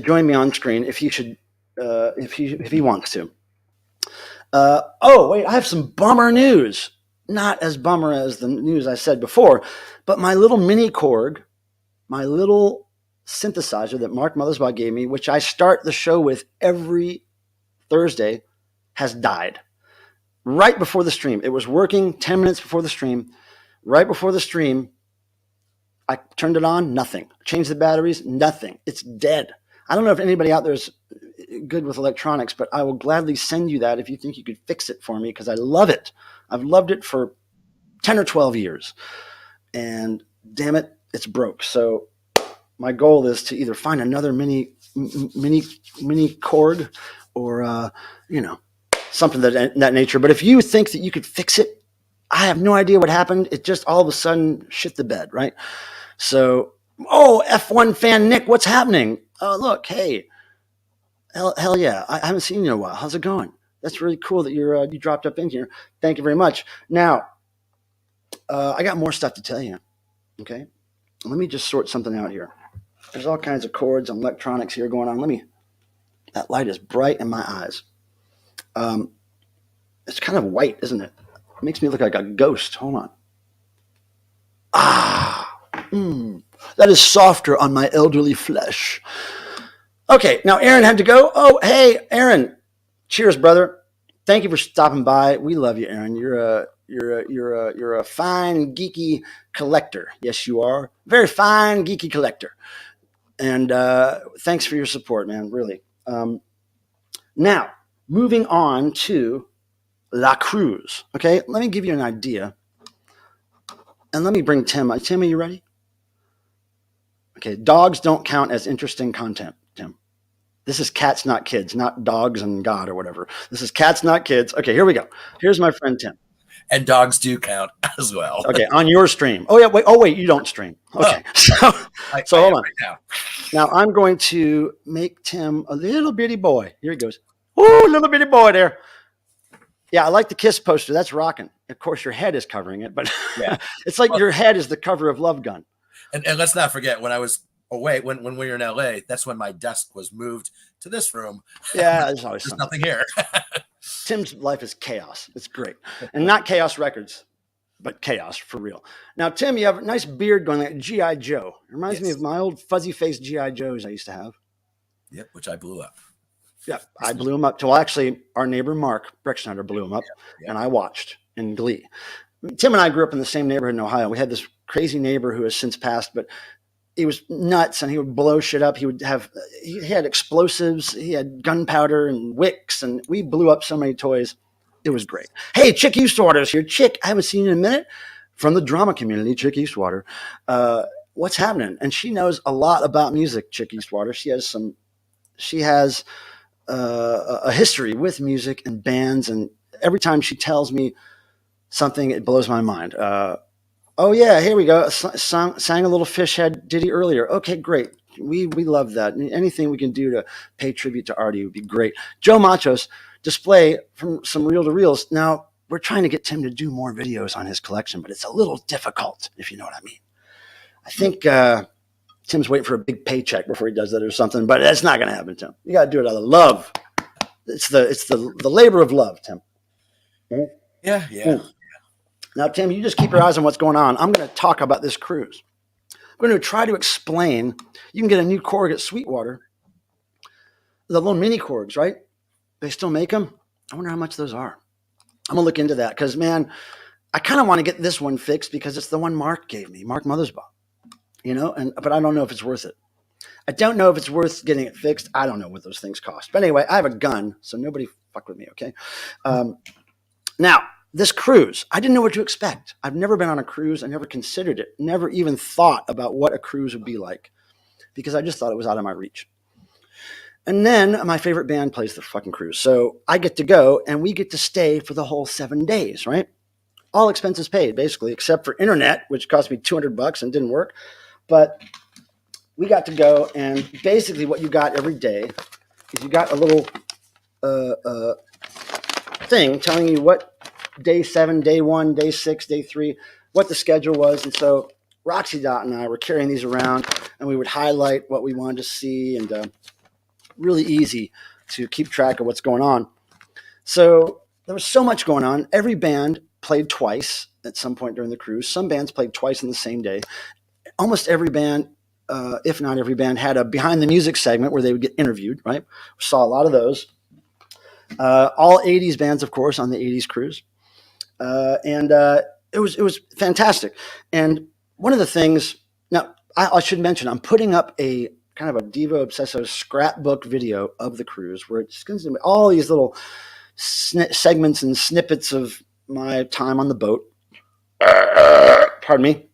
Join me on screen if he wants to. Wait, I have some bummer news. Not as bummer as the news I said before, but my little mini Korg, my little synthesizer that Mark Mothersbaugh gave me, which I start the show with every Thursday, has died. Right before the stream. It was working 10 minutes before the stream. Right before the stream, I turned it on, nothing. Changed the batteries, nothing. It's dead. I don't know if anybody out there is good with electronics, but I will gladly send you that if you think you could fix it for me, because I love it. I've loved it for 10 or 12 years. And damn it, it's broke. So my goal is to either find another mini Korg or, something that nature. But if you think that you could fix it, I have no idea what happened. It just all of a sudden shit the bed, right? So, F1 fan Nick, what's happening? Oh, look, hey, hell yeah. I haven't seen you in a while. How's it going? That's really cool that you dropped up in here. Thank you very much. Now, I got more stuff to tell you, okay? Let me just sort something out here. There's all kinds of cords and electronics here going on. That light is bright in my eyes. It's kind of white, isn't it? It makes me look like a ghost. Hold on. That is softer on my elderly flesh. Okay, now Aaron had to go. Oh, hey, Aaron. Cheers, brother. Thank you for stopping by. We love you, Aaron. You're a fine geeky collector. Yes, you are. Very fine geeky collector. And thanks for your support, man. Really. Now, moving on to La Cruz. Okay, let me give you an idea. And let me bring Tim. Tim, are you ready? Okay, dogs don't count as interesting content, Tim. This is cats, not kids, not dogs and God or whatever. This is cats, not kids. Okay, here we go. Here's my friend Tim. And dogs do count as well. Okay, on your stream. Oh, yeah, wait. Oh, wait, you don't stream. Okay, so hold on. Right now I'm going to make Tim a little bitty boy. Here he goes. Ooh, little bitty boy there. Yeah, I like the kiss poster. That's rocking. Of course, your head is covering it, but yeah. It's like your head is the cover of Love Gun. And let's not forget, when I was away, when we were in LA, that's when my desk was moved to this room. Yeah, there's always there's nothing here. Tim's life is chaos. It's great. And not Chaos Records, but chaos for real. Now, Tim, you have a nice beard going like G.I. Joe. It reminds me of my old fuzzy-faced G.I. Joes I used to have. Yep, which I blew up. Yeah, I blew him up. Well, actually, our neighbor Mark Breckschneider blew him up, and I watched in glee. Tim and I grew up in the same neighborhood in Ohio. We had this crazy neighbor who has since passed, but he was nuts, and he would blow shit up. He had explosives, he had gunpowder and wicks, and we blew up so many toys. It was great. Hey, Chick Eastwater's here. Chick, I haven't seen you in a minute. From the drama community, Chick Eastwater. What's happening? And she knows a lot about music, Chick Eastwater. She has a history with music and bands, and every time she tells me something, it blows my mind. Oh yeah, here we go. Sang a little fish head ditty earlier. Okay, great. We love that. Anything we can do to pay tribute to Artie would be great. Joe Machos display from some reel to reels. Now we're trying to get Tim to do more videos on his collection, but it's a little difficult, if you know what I mean. I think Tim's waiting for a big paycheck before he does that or something, but that's not going to happen, Tim. You got to do it out of love. It's the labor of love, Tim. Yeah. Now, Tim, you just keep your eyes on what's going on. I'm going to talk about this cruise. I'm going to try to explain. You can get a new Korg at Sweetwater. The little mini Korgs, right? They still make them. I wonder how much those are. I'm going to look into that because, man, I kind of want to get this one fixed because it's the one Mark gave me, Mark Mothersbaugh. But I don't know if it's worth it. I don't know if it's worth getting it fixed. I don't know what those things cost. But anyway, I have a gun, so nobody fuck with me, okay? Now, this cruise, I didn't know what to expect. I've never been on a cruise. I never considered it. Never even thought about what a cruise would be like because I just thought it was out of my reach. And then my favorite band plays the fucking cruise. So I get to go and we get to stay for the whole 7 days, right? All expenses paid, basically, except for internet, which cost me $200 and didn't work. But we got to go, and basically what you got every day is you got a little thing telling you what day 7, day 1, day 6, day 3, what the schedule was. And so Roxy Dot and I were carrying these around, and we would highlight what we wanted to see, and really easy to keep track of what's going on. So there was so much going on. Every band played twice at some point during the cruise. Some bands played twice in the same day. Almost every band, if not every band, had a behind the music segment where they would get interviewed, right? We saw a lot of those. All 80s bands, of course, on the 80s cruise. And it was fantastic. And one of the things, now I should mention, I'm putting up a kind of a DEVO Obsesso scrapbook video of the cruise where it's going to be all these little segments and snippets of my time on the boat. Pardon me.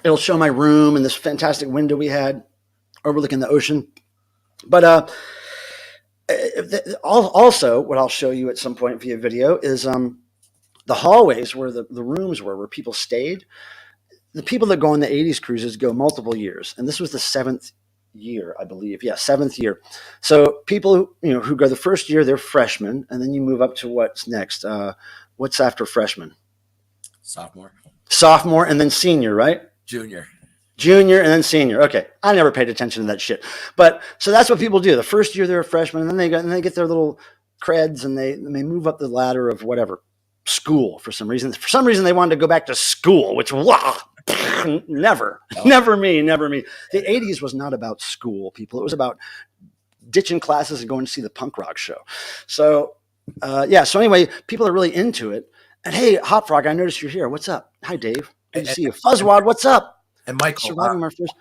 It'll show my room and this fantastic window we had overlooking the ocean. But also, what I'll show you at some point via video is the hallways where the rooms were, where people stayed. The people that go on the 80s cruises go multiple years. And this was the 7th year, I believe. Yeah, 7th year. So people who go the first year, they're freshmen. And then you move up to what's next. What's after freshman? Sophomore and then senior, right? Junior and then senior. Okay. I never paid attention to that shit. But so that's what people do. The first year they're a freshman, and then they get their little creds, and they move up the ladder of whatever school for some reason. For some reason, they wanted to go back to school, which never me. The 80s was not about school, people. It was about ditching classes and going to see the punk rock show. So so anyway, people are really into it. And hey, Hot Frog, I noticed you're here. What's up? Hi, Dave. Good to see you. Fuzzwad, what's up? And Michael, surviving our first.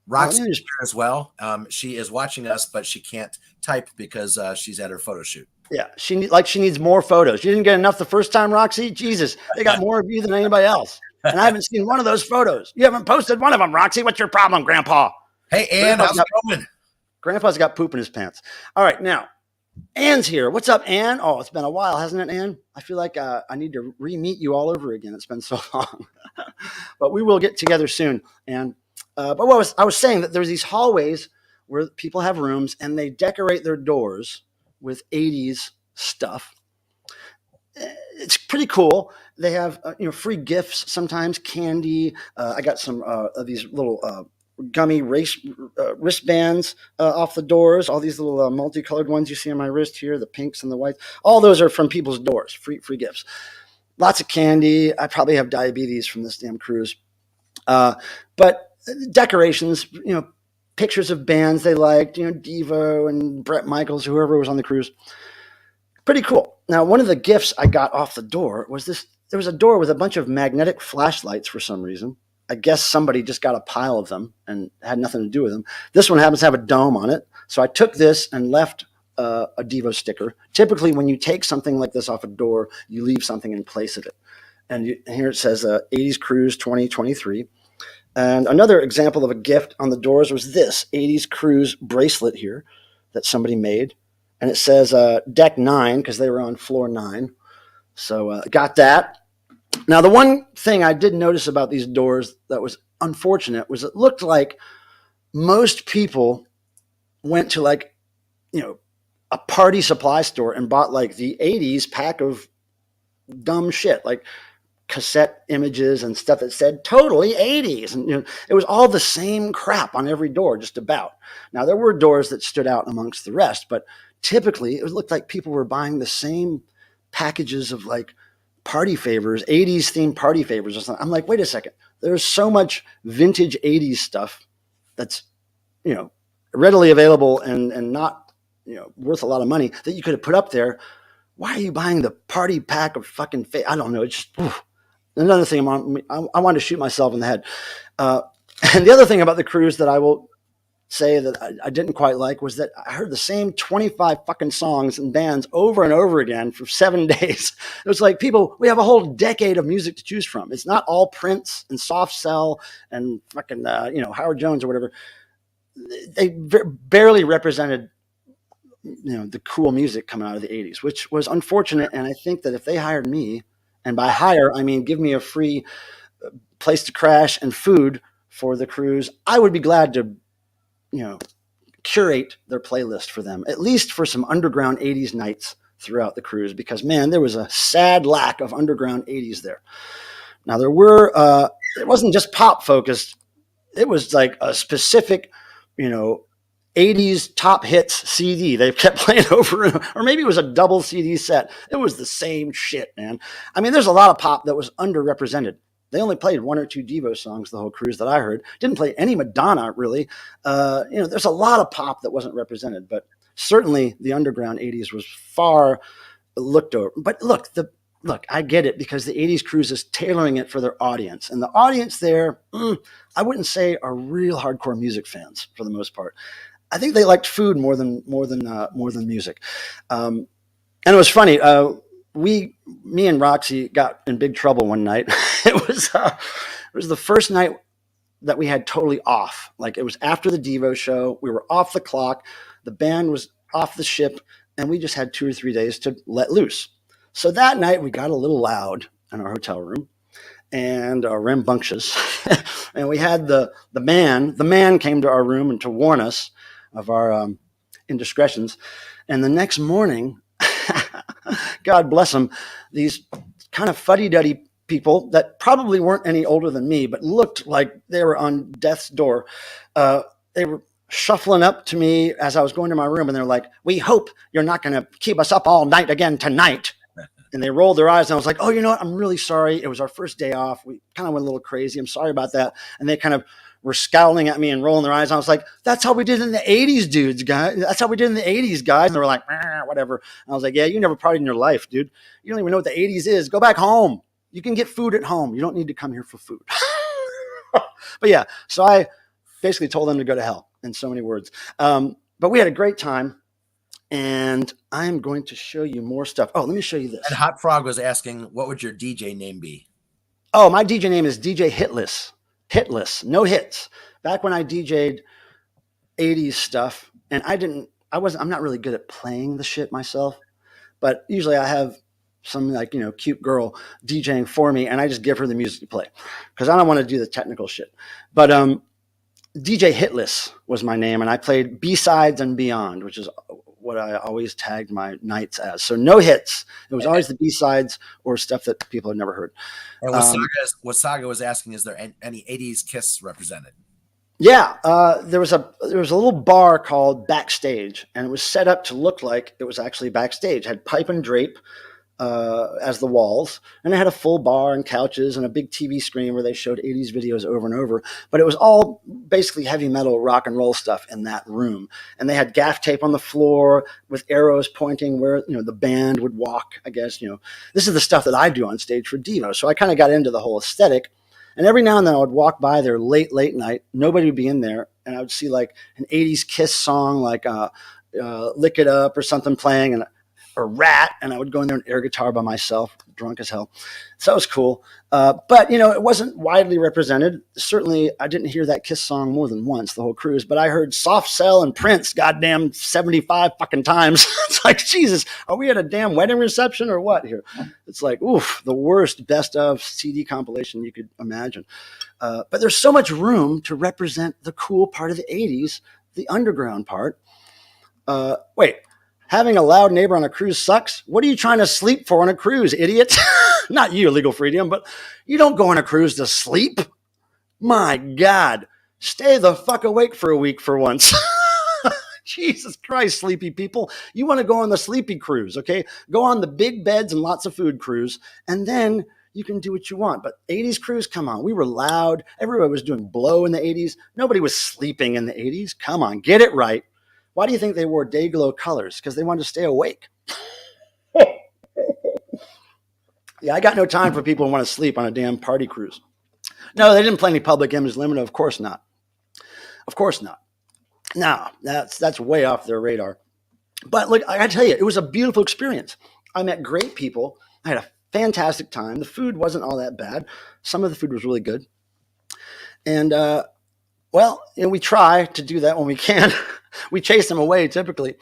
Roxy's here as well. She is watching us, but she can't type because she's at her photo shoot. Yeah, she needs more photos. You didn't get enough the first time, Roxy? Jesus, they got more of you than anybody else. And I haven't seen one of those photos. You haven't posted one of them, Roxy. What's your problem, Grandpa? Hey, Ann, how's it going? Grandpa's got poop in his pants. All right, now, Ann's here. What's up, Ann? Oh, it's been a while, hasn't it, Ann? I feel like I need to re-meet you all over again. It's been so long. But we will get together soon, Ann. But I was saying that there's these hallways where people have rooms and they decorate their doors with 80s stuff. It's pretty cool. They have free gifts sometimes, candy. I got some of these little gummy wristbands off the doors. All these little multicolored ones you see on my wrist here, the pinks and the whites. All those are from people's doors. Free gifts. Lots of candy. I probably have diabetes from this damn cruise. But decorations, pictures of bands they liked, Devo and Bret Michaels, whoever was on the cruise. Pretty cool. Now, one of the gifts I got off the door was this. There was a door with a bunch of magnetic flashlights for some reason. I guess somebody just got a pile of them and had nothing to do with them. This one happens to have a dome on it. So I took this and left a Devo sticker. Typically, when you take something like this off a door, you leave something in place of it. And here it says 80s Cruise 2023. And another example of a gift on the doors was this 80s Cruise bracelet here that somebody made. And it says deck 9 because they were on floor 9. So got that. Now, the one thing I did notice about these doors that was unfortunate was it looked like most people went to a party supply store and bought like the 80s pack of dumb shit, like cassette images and stuff that said totally 80s. And it was all the same crap on every door, just about. Now, there were doors that stood out amongst the rest, but typically it looked like people were buying the same packages of like party favors, 80s themed party favors or something. I'm like, wait a second. There's so much vintage 80s stuff that's, readily available and not, worth a lot of money that you could have put up there. Why are you buying the party pack of fucking I don't know. It's just another thing I want to shoot myself in the head. And the other thing about the cruise that I will say that I didn't quite like was that I heard the same 25 fucking songs and bands over and over again for 7 days. It was like, people, we have a whole decade of music to choose from. It's not all Prince and Soft Cell and fucking, Howard Jones or whatever. They barely represented, the cool music coming out of the 80s, which was unfortunate. And I think that if they hired me, and by hire, I mean give me a free place to crash and food for the cruise, I would be glad to curate their playlist for them, at least for some underground 80s nights throughout the cruise, because man, there was a sad lack of underground 80s there. Now there were, it wasn't just pop focused. It was like a specific, 80s top hits CD. They kept playing over, or maybe it was a double CD set. It was the same shit, man. I mean, there's a lot of pop that was underrepresented. They only played 1 or 2 Devo songs the whole cruise that I heard. Didn't play any Madonna, really. There's a lot of pop that wasn't represented, but certainly the underground 80s was far looked over. But look, I get it, because the 80s cruise is tailoring it for their audience. And the audience there, I wouldn't say are real hardcore music fans for the most part. I think they liked food more than music. And it was funny. Me and Roxy got in big trouble one night. It was the first night that we had totally off. Like, it was after the Devo show. We were off the clock. The band was off the ship, and we just had 2 or 3 days to let loose. So that night we got a little loud in our hotel room and rambunctious. And we had the man came to our room and to warn us of our indiscretions. And the next morning, God bless them, these kind of fuddy-duddy people that probably weren't any older than me, but looked like they were on death's door. They were shuffling up to me as I was going to my room, and they're like, "We hope you're not going to keep us up all night again tonight." And they rolled their eyes, and I was like, "Oh, you know what? I'm really sorry. It was our first day off. We kind of went a little crazy. I'm sorry about that." And they kind of were scowling at me and rolling their eyes. And I was like, "That's how we did in the '80s, dudes, guys. That's how we did in the '80s, guys." And they were like, "Whatever." And I was like, "Yeah, you never partied in your life, dude. You don't even know what the '80s is. Go back home. You can get food at home. You don't need to come here for food." But yeah, so I basically told them to go to hell in so many words. But we had a great time. And I'm going to show you more stuff. Oh, let me show you this. And Hot Frog was asking, what would your DJ name be? Oh, my DJ name is DJ Hitless. Hitless, no hits. Back when I DJ'd 80s stuff, and I'm not really good at playing the shit myself, but usually I have some like, cute girl DJing for me, and I just give her the music to play because I don't want to do the technical shit. But DJ Hitless was my name, and I played B-sides and beyond, which is what I always tagged my nights as. So no hits. It was always the B-sides or stuff that people had never heard. And what Saga was asking, is there any 80s Kiss represented? Yeah, there was a little bar called Backstage, and it was set up to look like it was actually backstage. It had pipe and drape as the walls, and it had a full bar and couches and a big TV screen where they showed 80s videos over and over. But it was all basically heavy metal, rock and roll stuff in that room. And they had gaff tape on the floor with arrows pointing where the band would walk. I guess this is the stuff that I do on stage for DEVO. So I kind of got into the whole aesthetic. And every now and then I would walk by there late night. Nobody would be in there, and I would see like an 80s Kiss song like "Lick It Up" or something playing, or Rat, and I would go in there and air guitar by myself, drunk as hell. So that was cool. But, it wasn't widely represented. Certainly, I didn't hear that Kiss song more than once the whole cruise, but I heard Soft Cell and Prince goddamn 75 fucking times. It's like, Jesus, are we at a damn wedding reception or what here? It's like, oof, the worst best of CD compilation you could imagine. But there's so much room to represent the cool part of the 80s, the underground part. Wait. Having a loud neighbor on a cruise sucks. What are you trying to sleep for on a cruise, idiot? Not you, Legal Freedom, but you don't go on a cruise to sleep. My God. Stay the fuck awake for a week for once. Jesus Christ, sleepy people. You want to go on the sleepy cruise, okay? Go on the big beds and lots of food cruise, and then you can do what you want. But 80s cruise, come on. We were loud. Everybody was doing blow in the 80s. Nobody was sleeping in the 80s. Come on, get it right. Why do you think they wore day glow colors? Because they wanted to stay awake. Yeah, I got no time for people who want to sleep on a damn party cruise. No, they didn't play any Public Image Limited. Of course not. Of course not. No, that's way off their radar. But look, I got to tell you, it was a beautiful experience. I met great people. I had a fantastic time. The food wasn't all that bad. Some of the food was really good. And, we try to do that when we can. We chase them away typically.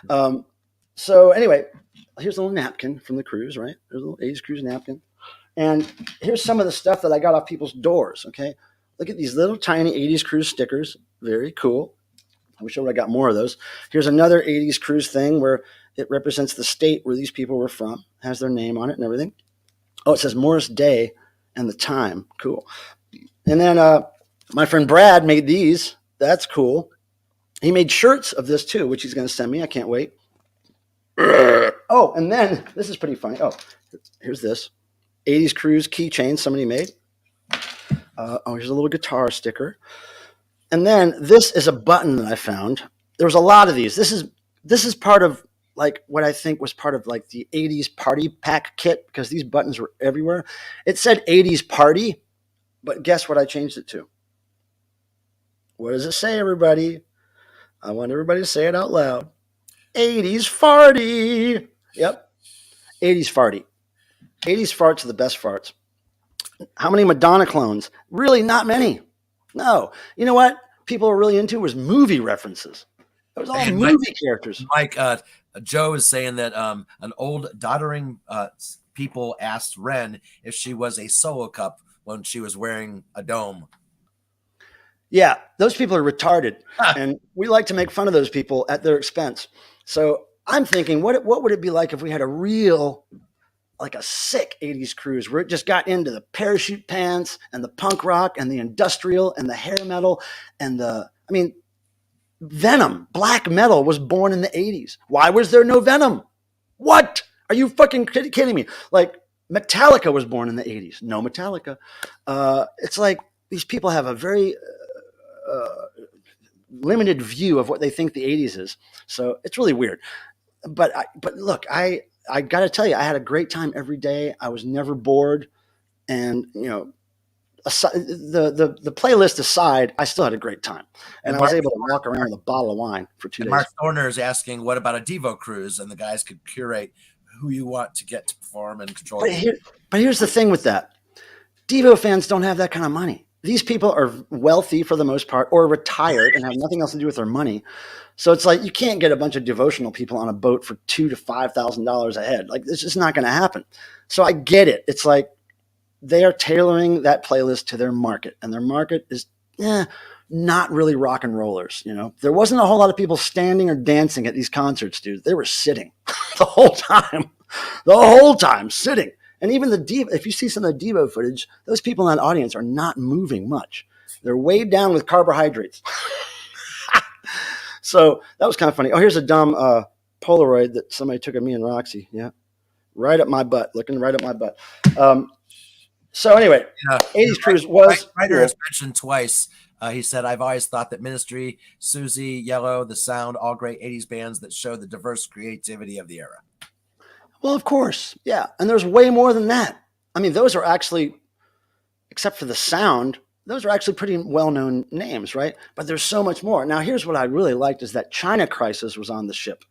So anyway, here's a little napkin from the cruise, right? There's a little 80s cruise napkin. And here's some of the stuff that I got off people's doors, okay? Look at these little tiny 80s cruise stickers. Very cool. I wish I would have got more of those. Here's another 80s cruise thing where it represents the state where these people were from. Has their name on it and everything. Oh, it says Morris Day and the time. Cool. And then my friend Brad made these. That's cool. He made shirts of this too, which he's going to send me. I can't wait. Oh, and then this is pretty funny. Oh, here's this 80s cruise keychain somebody made. Here's a little guitar sticker. And then this is a button that I found. There was a lot of these. This is part of like what I think was part of like the 80s party pack kit because these buttons were everywhere. It said 80s party, but guess what I changed it to? What does it say, everybody? I want everybody to say it out loud. 80s farty. Yep. 80s farty. 80s farts are the best farts. How many Madonna clones? Really not many. No. You know what people are really into was movie references. It was all and movie characters. Mike, Joe is saying that an old doddering people asked Ren if she was a solo cup when she was wearing a dome. Yeah, those people are retarded, and we like to make fun of those people at their expense. So I'm thinking, what would it be like if we had a real, like a sick 80s cruise where it just got into the parachute pants and the punk rock and the industrial and the hair metal and Venom, black metal, was born in the 80s. Why was there no Venom? What? Are you fucking kidding me? Like, Metallica was born in the 80s. No Metallica. It's like these people have a very limited view of what they think the 80s is. So it's really weird. But look, I got to tell you, I had a great time every day. I was never bored. And, the playlist aside, I still had a great time, and I was able to walk around with a bottle of wine for 2 days. Mark Thorner is asking, what about a Devo cruise? And the guys could curate who you want to get to perform and control. But here's the thing with that. Devo fans don't have that kind of money. These people are wealthy for the most part, or retired and have nothing else to do with their money. So it's like, you can't get a bunch of devotional people on a boat for $2,000 to $5,000 a head. Like, it's just not going to happen. So I get it. It's like, they are tailoring that playlist to their market, and their market is not really rock and rollers. There wasn't a whole lot of people standing or dancing at these concerts, dude. They were sitting the whole time sitting. And even the Devo, if you see some of the Devo footage, those people in that audience are not moving much. They're weighed down with carbohydrates. So that was kind of funny. Oh, here's a dumb Polaroid that somebody took of me and Roxy. Yeah, right up my butt, looking right up my butt. So anyway, 80s Cruise was... Writer has mentioned twice. He said, I've always thought that Ministry, Susie, Yellow, The Sound, all great 80s bands that show the diverse creativity of the era. Well, of course. Yeah. And there's way more than that. I mean, those are actually, except for The Sound, those are actually pretty well-known names, right? But there's so much more. Now, here's what I really liked is that China Crisis was on the ship.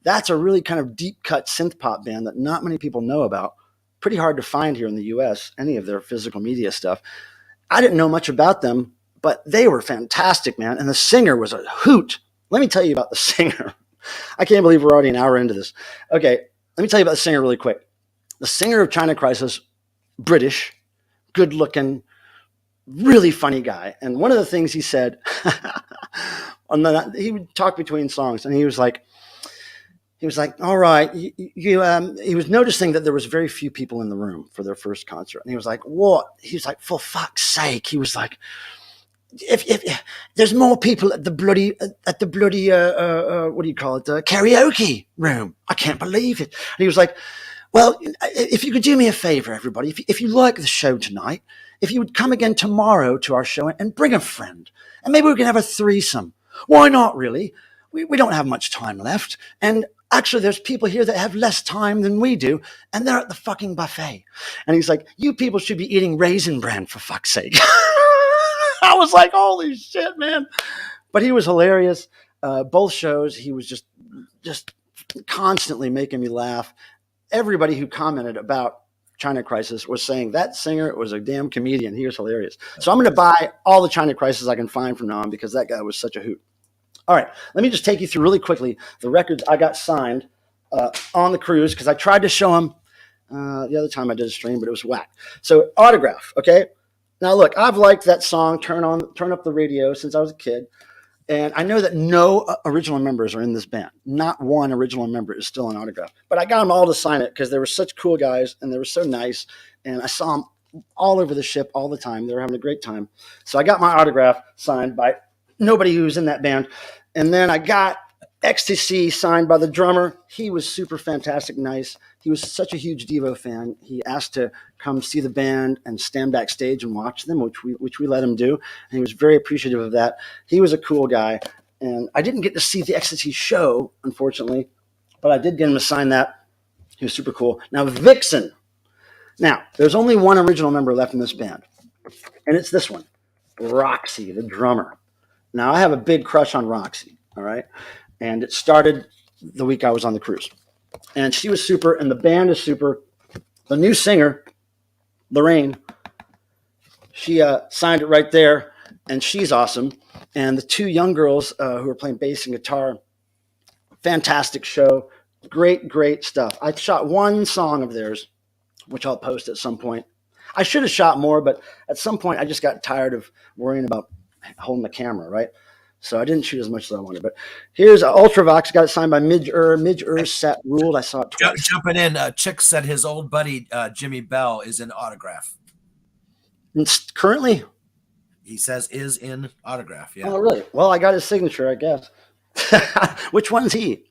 That's a really kind of deep-cut synth pop band that not many people know about. Pretty hard to find here in the U.S., any of their physical media stuff. I didn't know much about them, but they were fantastic, man. And the singer was a hoot. Let me tell you about the singer. I can't believe we're already an hour into this. Okay, let me tell you about the singer really quick. The singer of China Crisis, British, good-looking, really funny guy. And one of the things he said, he would talk between songs, and he was like, all right, he was noticing that there was very few people in the room for their first concert. And he was like, what? He was like, for fuck's sake. He was like, if there's more people at the bloody, what do you call it? Karaoke room. I can't believe it. And he was like, well, if you could do me a favor, everybody, if you like the show tonight, if you would come again tomorrow to our show and bring a friend, and maybe we can have a threesome. Why not, really? We don't have much time left. And actually, there's people here that have less time than we do, and they're at the fucking buffet. And he's like, you people should be eating Raisin Bran, for fuck's sake. I was like, holy shit, man. But he was hilarious. Both shows, he was just constantly making me laugh. Everybody who commented about China Crisis was saying that singer was a damn comedian. He was hilarious. So I'm going to buy all the China Crisis I can find from now on, because that guy was such a hoot. All right, let me just take you through really quickly the records I got signed on the cruise, because I tried to show them the other time I did a stream, but it was whack. So Autograph, okay? Now look, I've liked that song, Turn Up the Radio, since I was a kid. And I know that no original members are in this band. Not one original member is still on Autograph. But I got them all to sign it because they were such cool guys and they were so nice. And I saw them all over the ship all the time. They were having a great time. So I got my autograph signed by nobody who's in that band. And then I got Ecstasy signed by the drummer. He was super fantastic, nice. He was such a huge Devo fan. He asked to come see the band and stand backstage and watch them, which we let him do. And he was very appreciative of that. He was a cool guy. And I didn't get to see the Ecstasy show, unfortunately, but I did get him to sign that. He was super cool. Now, Vixen. Now, there's only one original member left in this band, and it's this one, Roxy, the drummer. Now, I have a big crush on Roxy, all right? And it started the week I was on the cruise. And she was super, and the band is super. The new singer, Lorraine, she signed it right there, and she's awesome. And the two young girls who are playing bass and guitar, fantastic show. Great, great stuff. I shot one song of theirs, which I'll post at some point. I should have shot more, but at some point I just got tired of worrying about holding the camera, right? So I didn't shoot as much as I wanted. But here's Ultravox, got it signed by Midge Sat Ruled. I saw it twice. Jumping in, Chick said his old buddy Jimmy Bell is in Autograph. And currently? he says is in autograph. Yeah. Oh, really? Well, I got his signature, I guess. Which one's he?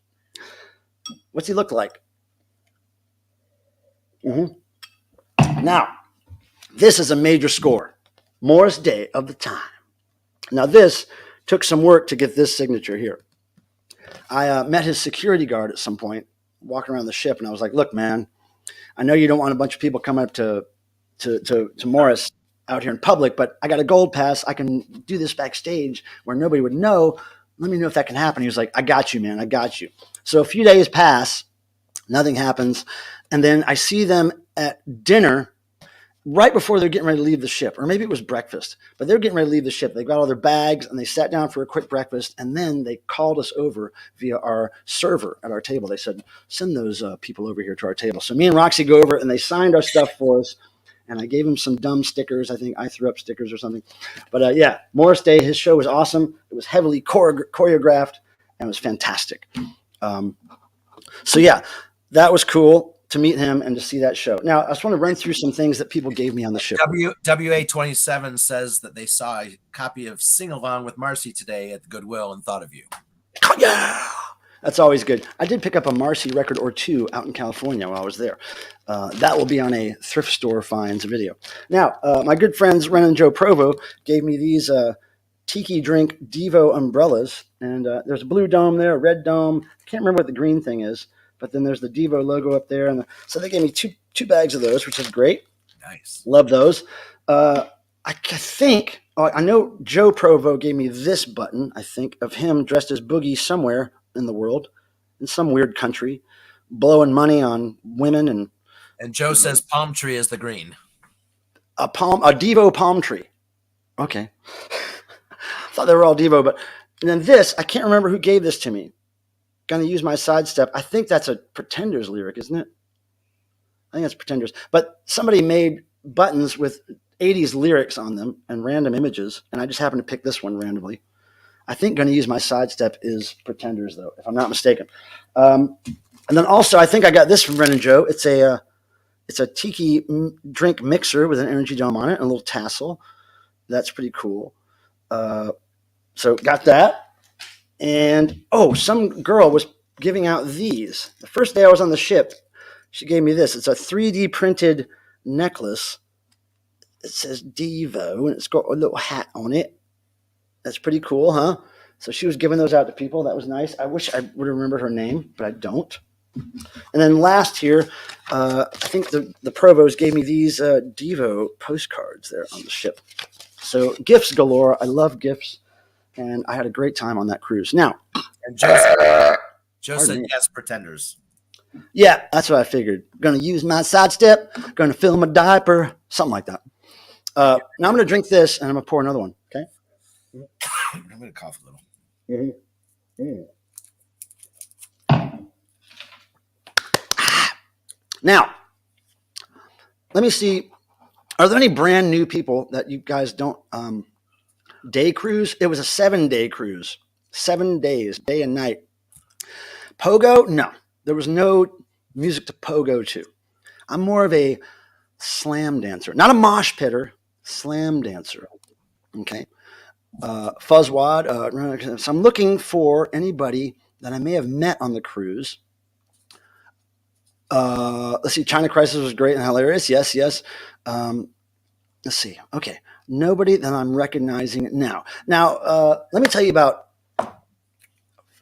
What's he look like? Now, this is a major score. Morris Day of the Time. Now, this took some work to get this signature here. I met his security guard at some point, walking around the ship, and I was like, look, man, I know you don't want a bunch of people coming up to Morris out here in public, but I got a gold pass. I can do this backstage where nobody would know. Let me know if that can happen. He was like, I got you, man. I got you. So a few days pass, nothing happens. And then I see them at dinner right before they're getting ready to leave the ship, or maybe it was breakfast, but they're getting ready to leave the ship. They got all their bags and they sat down for a quick breakfast, and then they called us over via our server at our table. They said, send those people over here to our table. So me and Roxy go over and they signed our stuff for us, and I gave them some dumb stickers. I think I threw up stickers or something. But yeah, Morris Day, his show was awesome. It was heavily choreographed and it was fantastic. So yeah, that was cool to meet him and to see that show. Now, I just want to run through some things that people gave me on the show. WA27 says that they saw a copy of Sing Along with Marcy today at the Goodwill and thought of you. Yeah, that's always good. I did pick up a Marcy record or two out in California while I was there. That will be on a thrift store finds video. Now, my good friends Ren and Joe Provo gave me these Tiki Drink DEVO umbrellas. And there's a blue dome there, a red dome. I can't remember what the green thing is. But then there's the DEVO logo up there. And so they gave me two bags of those, which is great. Nice. Love those. I think, I know Joe Provo gave me this button, I think, of him dressed as Boogie somewhere in the world, in some weird country, blowing money on women. And Joe says palm tree is the green. A DEVO palm tree. Okay. I thought they were all DEVO, but and then this, I can't remember who gave this to me. Gonna use my sidestep. I think that's a Pretenders lyric, isn't it? I think that's Pretenders. But somebody made buttons with 80s lyrics on them and random images, and I just happened to pick this one randomly. I think Gonna Use My Sidestep is Pretenders, though, if I'm not mistaken. And then also, I think I got this from Ren and Joe. It's a tiki drink mixer with an energy dome on it and a little tassel. That's pretty cool. So got that. And, some girl was giving out these. The first day I was on the ship, she gave me this. It's a 3D printed necklace. It says DEVO, and it's got a little hat on it. That's pretty cool, huh? So she was giving those out to people. That was nice. I wish I would remember her name, but I don't. And then last here, I think the Provos gave me these DEVO postcards there on the ship. So gifts galore. I love gifts. And I had a great time on that cruise. Now, and Joe said yes, Pretenders. Yeah, that's what I figured. Going to use my sidestep. Going to fill my diaper. Something like that. Now I'm going to drink this, and I'm going to pour another one. Okay. I'm going to cough a little. Now, let me see. Are there any brand new people that you guys don't day cruise? It was a 7-day cruise. 7 days, day and night. Pogo? No. There was no music to pogo to. I'm more of a slam dancer. Not a mosh pitter, slam dancer. Okay. Fuzzwad. So I'm looking for anybody that I may have met on the cruise. Let's see. China Crisis was great and hilarious. Yes. Let's see. Okay. Nobody that I'm recognizing now. Now, let me tell you about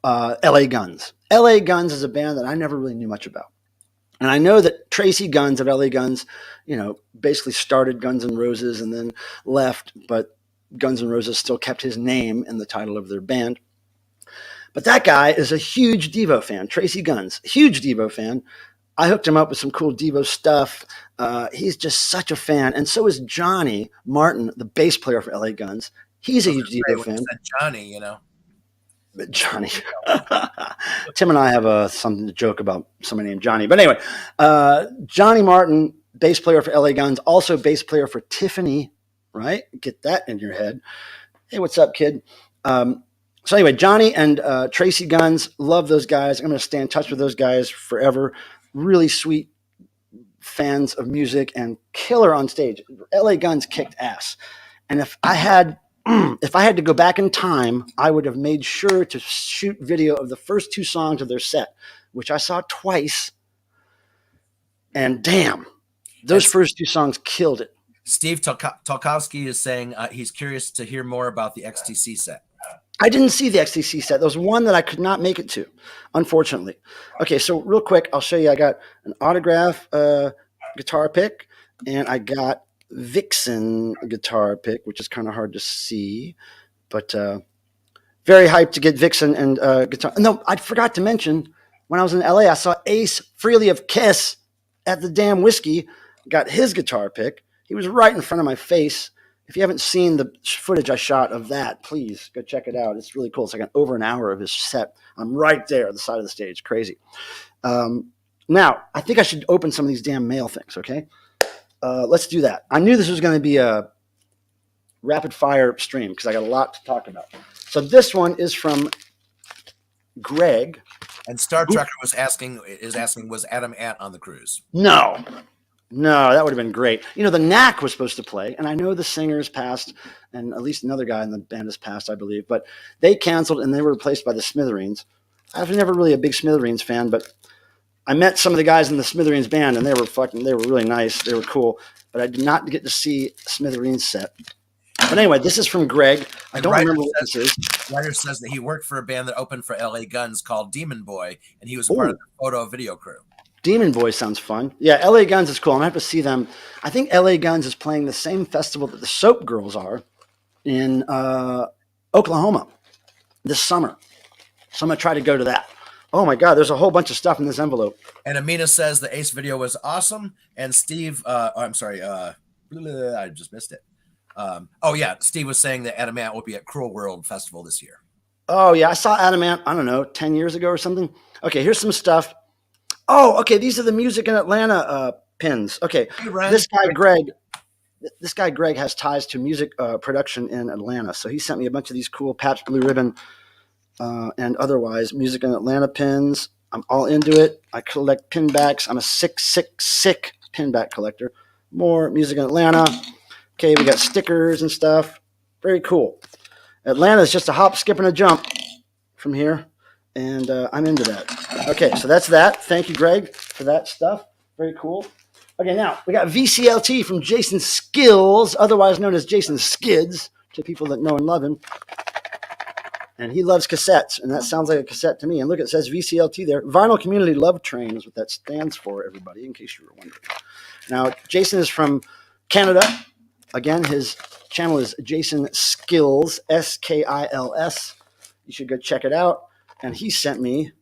LA Guns. LA Guns is a band that I never really knew much about. And I know that Tracy Guns of LA Guns, basically started Guns N' Roses and then left, but Guns N' Roses still kept his name in the title of their band. But that guy is a huge DEVO fan. Tracy Guns, huge DEVO fan. I hooked him up with some cool DEVO stuff. He's just such a fan. And so is Johnny Martin, the bass player for LA Guns. He's a huge DEVO fan. Johnny, But Johnny. Tim and I have something to joke about somebody named Johnny. But anyway, Johnny Martin, bass player for LA Guns, also bass player for Tiffany, right? Get that in your head. Hey, what's up, kid? So anyway, Johnny and Tracy Guns, love those guys. I'm going to stay in touch with those guys forever. Really sweet fans of music and killer on stage. LA Guns kicked ass. And if I had if I had to go back in time, I would have made sure to shoot video of the first 2 songs of their set, which I saw twice. And damn, those first 2 songs killed it. Steve Tolkowski is saying he's curious to hear more about the XTC set. I didn't see the XTC set. There was one that I could not make it to, unfortunately. Okay, so real quick, I'll show you. I got an autograph guitar pick, and I got Vixen guitar pick, which is kind of hard to see, but very hyped to get Vixen and guitar. No, I forgot to mention, when I was in LA, I saw Ace Frehley of Kiss at the damn Whiskey, got his guitar pick. He was right in front of my face. If you haven't seen the footage I shot of that, please go check it out. It's really cool. It's like over an hour of his set. I'm right there at the side of the stage. Crazy. Now, I think I should open some of these damn mail things, okay? Let's do that. I knew this was going to be a rapid fire stream because I got a lot to talk about. So this one is from Greg. And Star Trekker is asking, was Adam Ant on the cruise? No, that would have been great. You know, the Knack was supposed to play, and I know the singer's passed, and at least another guy in the band has passed, I believe, but they canceled and they were replaced by the Smithereens. I was never really a big Smithereens fan, but I met some of the guys in the Smithereens band, and they were really nice. They were cool, but I did not get to see Smithereens set. But anyway, this is from Greg. I don't remember what this is. Ryder says that he worked for a band that opened for LA Guns called Demon Boy, and he was part of the photo video crew. Demon Boy sounds fun. Yeah, LA Guns is cool. I'm going to have to see them. I think LA Guns is playing the same festival that the Soap Girls are in Oklahoma this summer. So I'm going to try to go to that. Oh my God, there's a whole bunch of stuff in this envelope. And Amina says the Ace video was awesome. And Steve, I'm sorry, I just missed it. Steve was saying that Adam Ant will be at Cruel World Festival this year. Oh yeah, I saw Adam Ant, I don't know, 10 years ago or something. Okay, here's some stuff. Oh, okay, these are the Music in Atlanta pins. Okay, this guy Greg has ties to music production in Atlanta, so he sent me a bunch of these cool Patch Blue Ribbon and otherwise Music in Atlanta pins. I'm all into it. I collect pin backs. I'm a sick pin back collector. More Music in Atlanta. Okay, we got stickers and stuff. Very cool. Atlanta is just a hop, skip, and a jump from here, and I'm into that. Okay, so that's that. Thank you, Greg, for that stuff. Very cool. Okay, now we got VCLT from Jason Skills, otherwise known as Jason Skids, to people that know and love him. And he loves cassettes, and that sounds like a cassette to me. And look, it says VCLT there. Vinyl Community Love Train is what that stands for, everybody, in case you were wondering. Now, Jason is from Canada. Again, his channel is Jason Skills, Skils. You should go check it out. And he sent me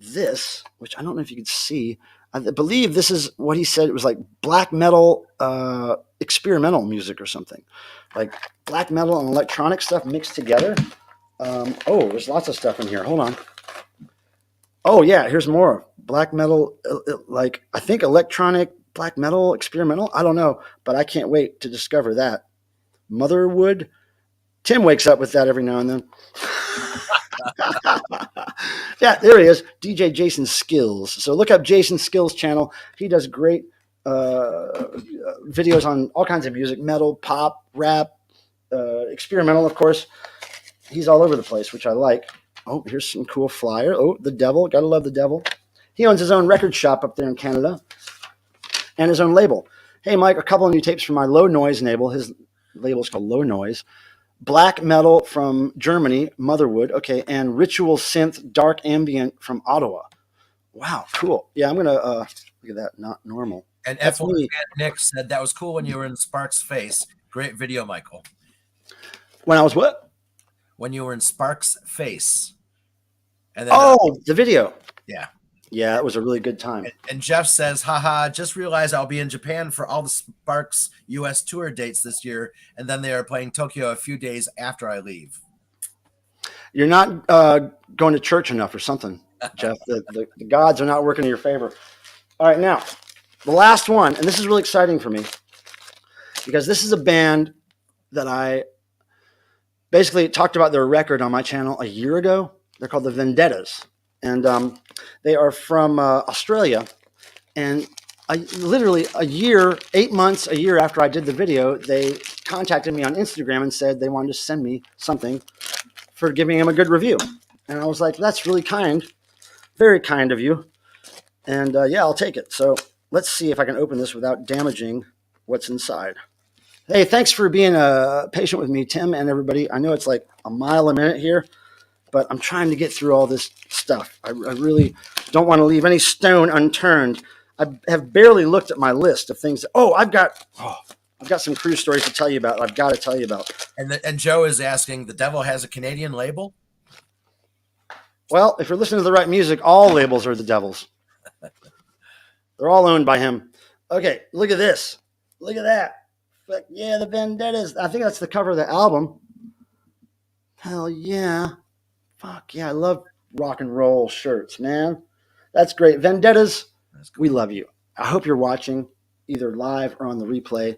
this, which I don't know if you could see. I believe this is what he said. It was like black metal experimental music or something. Like black metal and electronic stuff mixed together. There's lots of stuff in here. Hold on. Oh, yeah, here's more. Black metal, like I think electronic black metal experimental. I don't know, but I can't wait to discover that. Motherwood. Tim wakes up with that every now and then. Yeah, there he is. DJ Jason Skills. So look up Jason Skills channel. He does great videos on all kinds of music, metal, pop, rap, experimental, of course. He's all over the place, which I like. Oh, here's some cool flyer. Oh, the Devil. Gotta love the Devil. He owns his own record shop up there in Canada and his own label. Hey, Mike, a couple of new tapes from my Low Noise label. His label is called Low Noise. Black Metal from Germany, Motherwood. Okay, and Ritual Synth Dark Ambient from Ottawa. Wow, cool. Yeah, I'm going to look at that. Not normal. And F1 Nick said that was cool when you were in Sparks' face. Great video, Michael. When I was what? When you were in Sparks' face. And then, the video. Yeah. Yeah, it was a really good time. And Jeff says, haha, just realized I'll be in Japan for all the Sparks US tour dates this year, and then they are playing Tokyo a few days after I leave. You're not going to church enough or something, Jeff. The gods are not working in your favor. All right, now, the last one, and this is really exciting for me, because this is a band that I basically talked about their record on my channel a year ago. They're called the Vendettas. And they are from Australia. And literally a year, 8 months, a year after I did the video, they contacted me on Instagram and said they wanted to send me something for giving him a good review. And I was like, that's really kind, very kind of you. And yeah, I'll take it. So let's see if I can open this without damaging what's inside. Hey, thanks for being patient with me, Tim, and everybody. I know it's like a mile a minute here, but I'm trying to get through all this stuff. I really don't want to leave any stone unturned. I have barely looked at my list of things. I've got some cruise stories to tell you about. I've got to tell you about. And Joe is asking, the Devil has a Canadian label? Well, if you're listening to the right music, all labels are the Devil's. They're all owned by him. Okay, look at this. Look at that. Fuck yeah, the Vendettas. I think that's the cover of the album. Hell yeah. Fuck yeah, I love rock and roll shirts, man. That's great. Vendettas, that's cool. We love you. I hope you're watching either live or on the replay.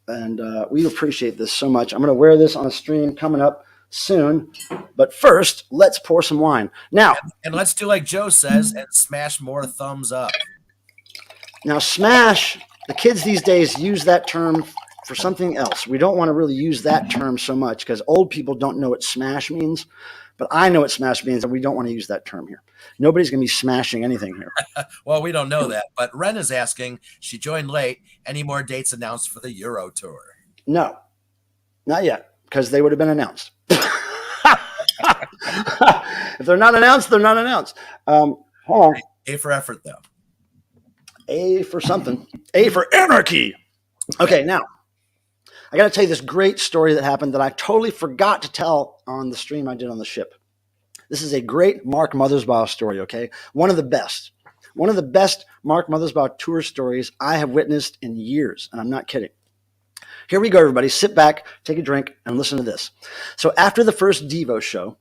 And we appreciate this so much. I'm going to wear this on a stream coming up soon. But first, let's pour some wine. Now, and let's do like Joe says and smash more thumbs up. Now, smash, the kids these days use that term for something else. We don't want to really use that term so much because old people don't know what smash means. But I know what smash means, and we don't want to use that term here. Nobody's going to be smashing anything here. Well, we don't know that. But Ren is asking, she joined late. Any more dates announced for the Euro Tour? No, not yet, because they would have been announced. If they're not announced, they're not announced. Hold on. A for effort, though. A for something. A for anarchy. Okay, now, I got to tell you this great story that happened that I totally forgot to tell on the stream I did on the ship. This is a great Mark Mothersbaugh story, okay? One of the best. One of the best Mark Mothersbaugh tour stories I have witnessed in years, and I'm not kidding. Here we go, everybody. Sit back, take a drink, and listen to this. So after the first DEVO show,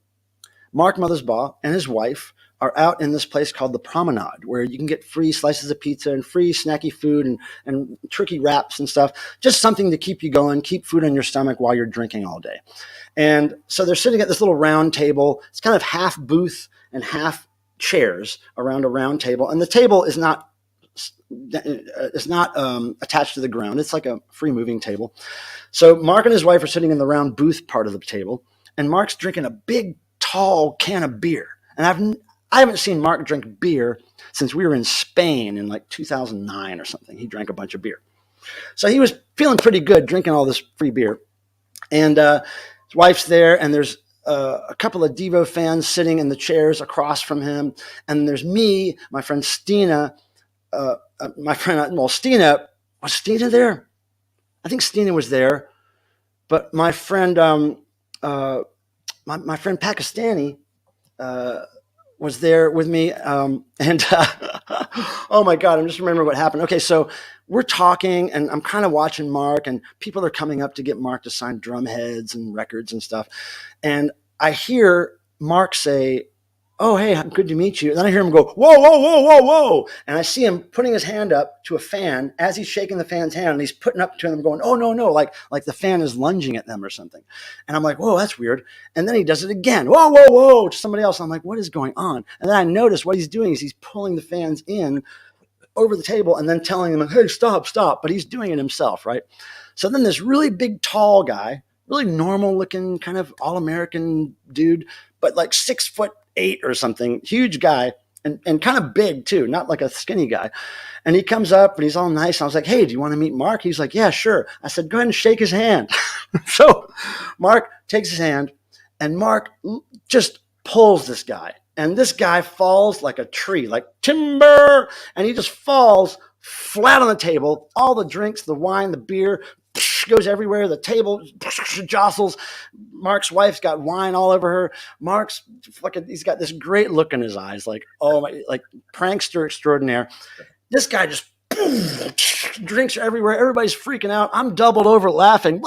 Mark Mothersbaugh and his wife are out in this place called the Promenade, where you can get free slices of pizza and free snacky food and tricky wraps and stuff. Just something to keep you going, keep food on your stomach while you're drinking all day. And so they're sitting at this little round table. It's kind of half booth and half chairs around a round table. And the table is not attached to the ground. It's like a free moving table. So Mark and his wife are sitting in the round booth part of the table. And Mark's drinking a big, tall can of beer. And I haven't seen Mark drink beer since we were in Spain in like 2009 or something. He drank a bunch of beer. So he was feeling pretty good drinking all this free beer. And his wife's there, and there's a couple of DEVO fans sitting in the chairs across from him. And there's me, my friend Stina. Stina, was Stina there? I think Stina was there. But my friend, my friend Pakistani, was there with me. Oh my God, I'm just remembering what happened. Okay, so we're talking and I'm kind of watching Mark, and people are coming up to get Mark to sign drum heads and records and stuff. And I hear Mark say, "Oh, hey, good to meet you." And then I hear him go, "Whoa, whoa, whoa, whoa, whoa." And I see him putting his hand up to a fan as he's shaking the fan's hand, and he's putting up to them going, "Oh, no, no," like the fan is lunging at them or something. And I'm like, "Whoa, that's weird." And then he does it again. "Whoa, whoa, whoa," to somebody else. I'm like, "What is going on?" And then I notice what he's doing is he's pulling the fans in over the table and then telling them, "Hey, stop, stop." But he's doing it himself, right? So then this really big, tall guy, really normal looking, kind of all-American dude, but like 6'8" or something, huge guy, and kind of big too, not like a skinny guy. And he comes up and he's all nice. And I was like, "Hey, do you want to meet Mark?" He's like, "Yeah, sure." I said, "Go ahead and shake his hand." So Mark takes his hand, and Mark just pulls this guy. And this guy falls like a tree, like timber. And he just falls flat on the table. All the drinks, the wine, the beer goes everywhere. The table jostles. Mark's wife's got wine all over her. Mark's fucking, he's got this great look in his eyes, like, oh my, like prankster extraordinaire. This guy just drinks everywhere. Everybody's freaking out. I'm doubled over laughing.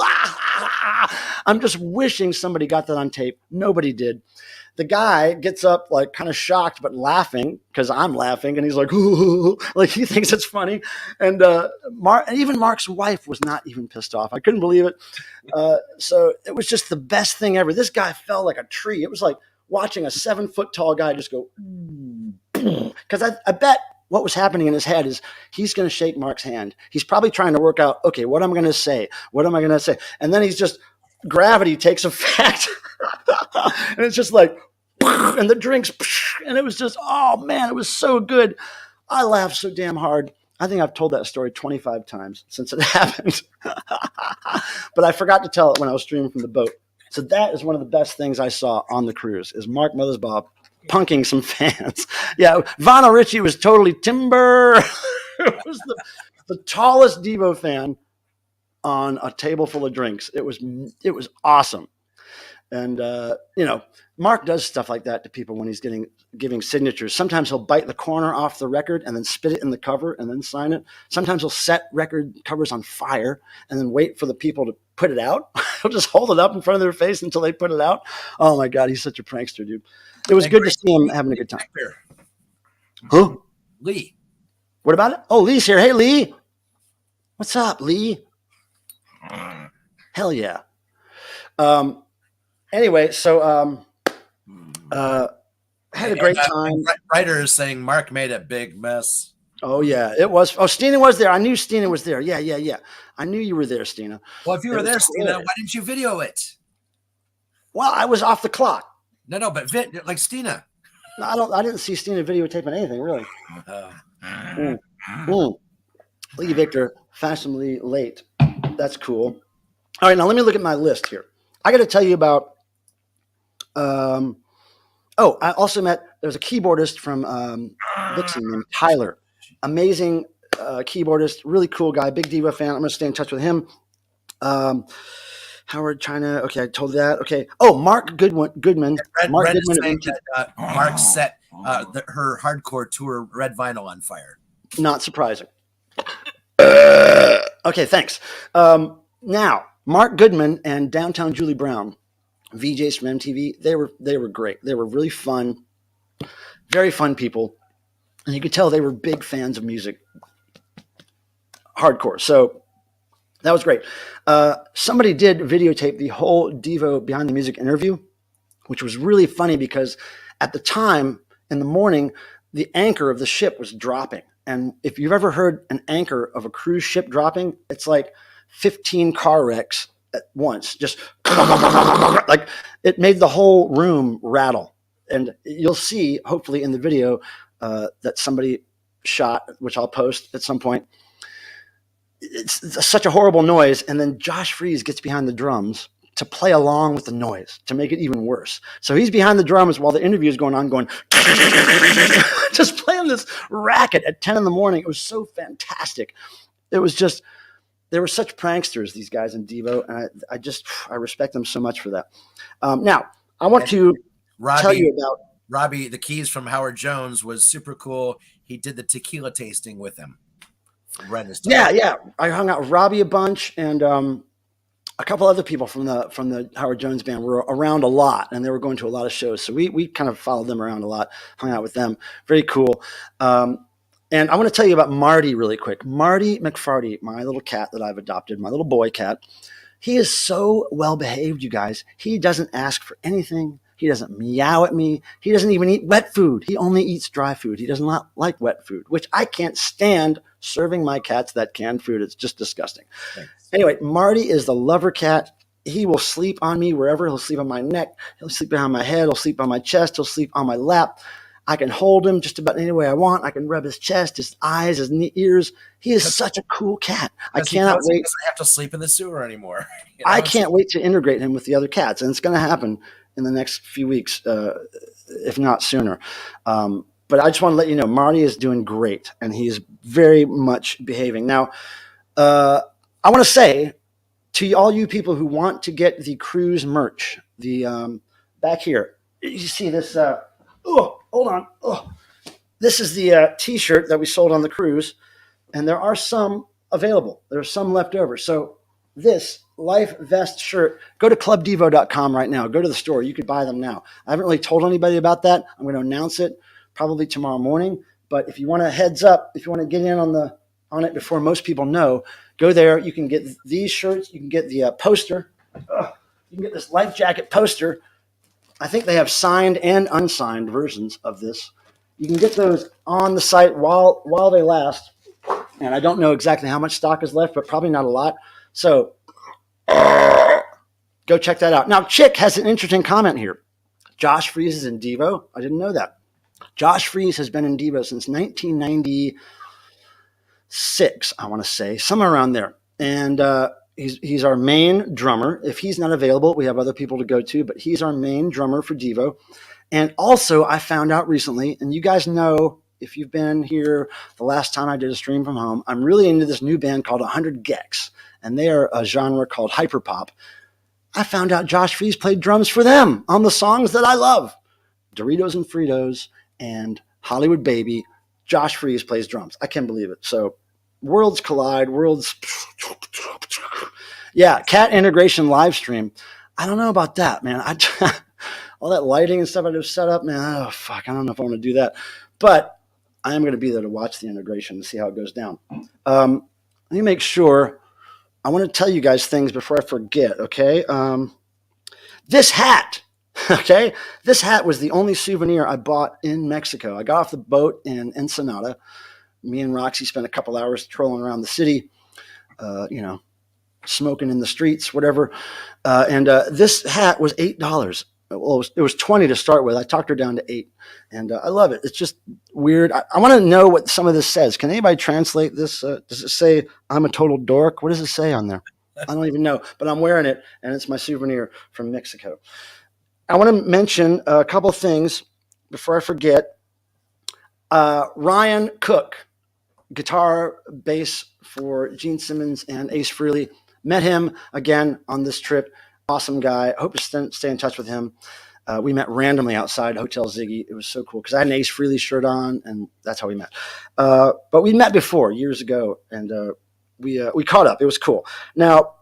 I'm just wishing somebody got that on tape. Nobody did. The guy gets up like kind of shocked, but laughing because I'm laughing. And he's like, "Ooh," like he thinks it's funny. And even Mark's wife was not even pissed off. I couldn't believe it. So it was just the best thing ever. This guy fell like a tree. It was like watching a 7-foot tall guy just go, because I bet what was happening in his head is he's going to shake Mark's hand. He's probably trying to work out, okay, what am I going to say? What am I going to say? And then he's just, gravity takes effect. And it's just like, and the drinks, and it was just, oh man, it was so good. I laughed so damn hard. I think I've told that story 25 times since it happened. But I forgot to tell it when I was streaming from the boat. So that is one of the best things I saw on the cruise is Mark Mothersbaugh punking some fans. Yeah, Vinyl Richie was totally timber. It was the tallest Devo fan on a table full of drinks. It was awesome. And, Mark does stuff like that to people when he's giving signatures. Sometimes he'll bite the corner off the record and then spit it in the cover and then sign it. Sometimes he'll set record covers on fire and then wait for the people to put it out. He'll just hold it up in front of their face until they put it out. Oh my God, he's such a prankster, dude. It was good to see him having a good time. Who? Lee. What about it? Oh, Lee's here. Hey, Lee. What's up, Lee? Hell yeah. Anyway, so had a great time. Writer is saying Mark made a big mess. Oh yeah, it was. Oh, Stina was there. I knew Stina was there. Yeah. I knew you were there, Stina. Well, if you were there, Stina, why didn't you video it? Well, I was off the clock. No, but like Stina. No, I didn't see Stina videotaping anything really. Lee Victor, fashionably late. That's cool. All right, now let me look at my list here. I got to tell you about. I also met. There's a keyboardist from Vixen named Tyler. Amazing keyboardist, really cool guy, big Devo fan. I'm going to stay in touch with him. Howard China. Okay, I told you that. Okay. Oh, Mark Goodman. Mark Red Goodman. Is saying that, Mark set her hardcore tour Red Vinyl on fire. Not surprising. Okay, thanks. Now, Mark Goodman and Downtown Julie Brown, VJs from MTV, they were great. They were really fun, very fun people. And you could tell they were big fans of music, hardcore. So that was great. Somebody did videotape the whole Devo Behind the Music interview, which was really funny because at the time in the morning, the anchor of the ship was dropping. And if you've ever heard an anchor of a cruise ship dropping, it's like 15 car wrecks at once. Just like it made the whole room rattle. And you'll see, hopefully, in the video that somebody shot, which I'll post at some point. It's such a horrible noise. And then Josh Freese gets behind the drums to play along with the noise to make it even worse. So he's behind the drums while the interview is going on, going just playing this racket at 10 in the morning. It was so fantastic. It was just, they were such pranksters, these guys in Devo. And I respect them so much for that. Now, I want to tell you about Robbie. The keys from Howard Jones was super cool. He did the tequila tasting with him. Yeah. I hung out with Robbie a bunch, and a couple other people from the Howard Jones band were around a lot, and they were going to a lot of shows. So we kind of followed them around a lot, hung out with them. Very cool. And I want to tell you about Marty really quick. Marty McFarty, my little cat that I've adopted, my little boy cat. He is so well behaved, you guys. He doesn't ask for anything. He doesn't meow at me. He doesn't even eat wet food. He only eats dry food. He does not like wet food, which I can't stand serving my cats that canned food. It's just disgusting. Thanks. Anyway, Marty is the lover cat. He will sleep on me wherever. He'll sleep on my neck. He'll sleep behind my head. He'll sleep on my chest. He'll sleep on my lap. I can hold him just about any way I want. I can rub his chest, his eyes, his ears. He is such a cool cat. I cannot wait. He doesn't have to sleep in the sewer anymore. I can't wait to integrate him with the other cats, and it's going to happen in the next few weeks, if not sooner. But I just want to let you know, Marty is doing great, and he's very much behaving. Now, I want to say to all you people who want to get the cruise merch, the back here, you see this. Hold on. This is the T-shirt that we sold on the cruise, and there are some available. There are some left over. So this Life Vest shirt, go to clubdevo.com right now. Go to the store. You could buy them now. I haven't really told anybody about that. I'm going to announce it probably tomorrow morning. But if you want a heads up, if you want to get in on it before most people know, go there. You can get these shirts. You can get the poster. You can get this life jacket poster. I think they have signed and unsigned versions of this. You can get those on the site while they last. And I don't know exactly how much stock is left, but probably not a lot. So go check that out. Now, Chick has an interesting comment here. Josh Freeze is in DEVO. I didn't know that. Josh Freeze has been in DEVO since 1996, I want to say, somewhere around there. And he's our main drummer. If he's not available, we have other people to go to, but he's our main drummer for DEVO. And also, I found out recently, and you guys know, if you've been here the last time I did a stream from home, I'm really into this new band called 100 Gex, and they are a genre called hyperpop. I found out Josh Freeze played drums for them on the songs that I love. Doritos and Fritos and Hollywood Baby. Josh Freeze plays drums. I can't believe it. So worlds collide, yeah, cat integration live stream. I don't know about that, man. All that lighting and stuff I just set up, man, oh, fuck, I don't know if I want to do that. But I am going to be there to watch the integration and see how it goes down. Let me make sure. I want to tell you guys things before I forget, okay? This hat, okay? This hat was the only souvenir I bought in Mexico. I got off the boat in Ensenada. Me and Roxy spent a couple hours trolling around the city, smoking in the streets, whatever. And this hat was $8. Well, it was 20 to start with. I talked her down to 8, and I love it. It's just weird. I want to know what some of this says. Can anybody translate this? Does it say I'm a total dork? What does it say on there? I don't even know, but I'm wearing it, and it's my souvenir from Mexico. I want to mention a couple things before I forget. Ryan Cook, guitar, bass for Gene Simmons and Ace Frehley. Met him again on this trip. Awesome guy. I hope to stay in touch with him. We met randomly outside Hotel Ziggy. It was so cool because I had an Ace Frehley shirt on, and that's how we met. But we met before years ago, and we caught up. It was cool. Now,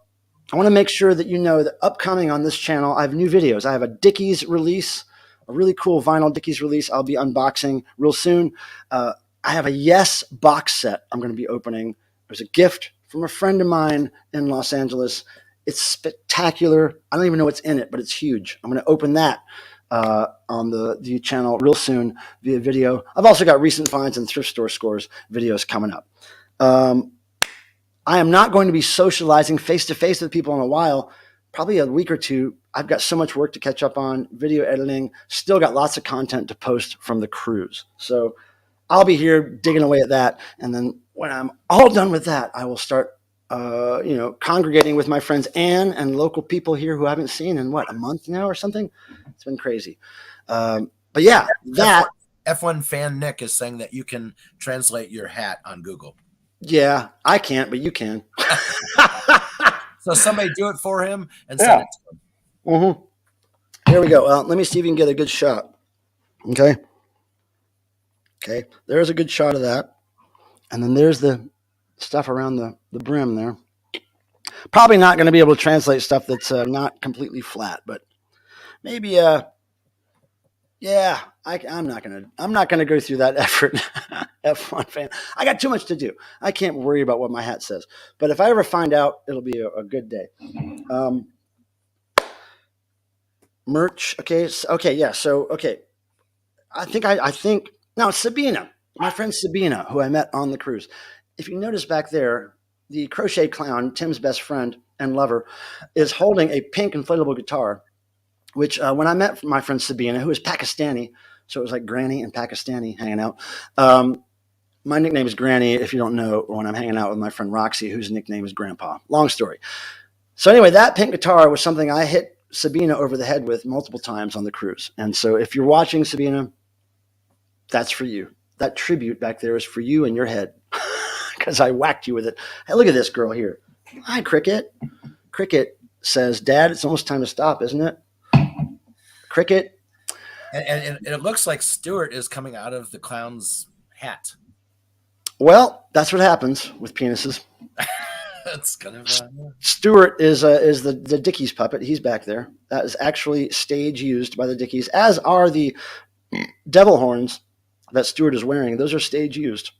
I want to make sure that you know that upcoming on this channel, I have new videos. I have a Dickies release, a really cool vinyl Dickies release I'll be unboxing real soon. I have a Yes box set I'm going to be opening. It was a gift from a friend of mine in Los Angeles. It's spectacular. I don't even know what's in it, but it's huge. I'm going to open that on the channel real soon via video. I've also got recent finds and thrift store scores videos coming up. I am not going to be socializing face-to-face with people in a while, probably a week or two. I've got so much work to catch up on, video editing, still got lots of content to post from the cruise. So I'll be here digging away at that. And then when I'm all done with that, I will start congregating with my friends Ann and local people here who I haven't seen in a month now or something. It's been crazy. But yeah, that F1 fan Nick is saying that you can translate your hat on Google. Yeah, I can't, but you can. So somebody do it for him and send it to him. Mm-hmm. Here we go. Let me see if you can get a good shot. Okay. There's a good shot of that. And then there's the stuff around the brim there. Probably not going to be able to translate stuff that's not completely flat, but maybe I'm not gonna go through that effort. F1 fan, I got too much to do. I can't worry about what my hat says, but if I ever find out, it'll be a good day. Merch, okay, yeah. So I think now Sabina, my friend Sabina, who I met on the cruise. If you notice back there, the crochet clown, Tim's best friend and lover, is holding a pink inflatable guitar, which when I met my friend Sabina, who is Pakistani, so it was like Granny and Pakistani hanging out. My nickname is Granny, if you don't know, when I'm hanging out with my friend Roxy, whose nickname is Grandpa. Long story. So anyway, that pink guitar was something I hit Sabina over the head with multiple times on the cruise. And so if you're watching, Sabina, that's for you. That tribute back there is for you and your head. Because I whacked you with it. Hey, look at this girl here. Hi, Cricket. Cricket says, Dad, it's almost time to stop, isn't it? Cricket. And it looks like Stuart is coming out of the clown's hat. Well, that's what happens with penises. That's kind of Stuart is the Dickies puppet. He's back there. That is actually stage used by the Dickies, as are the devil horns that Stuart is wearing. Those are stage used.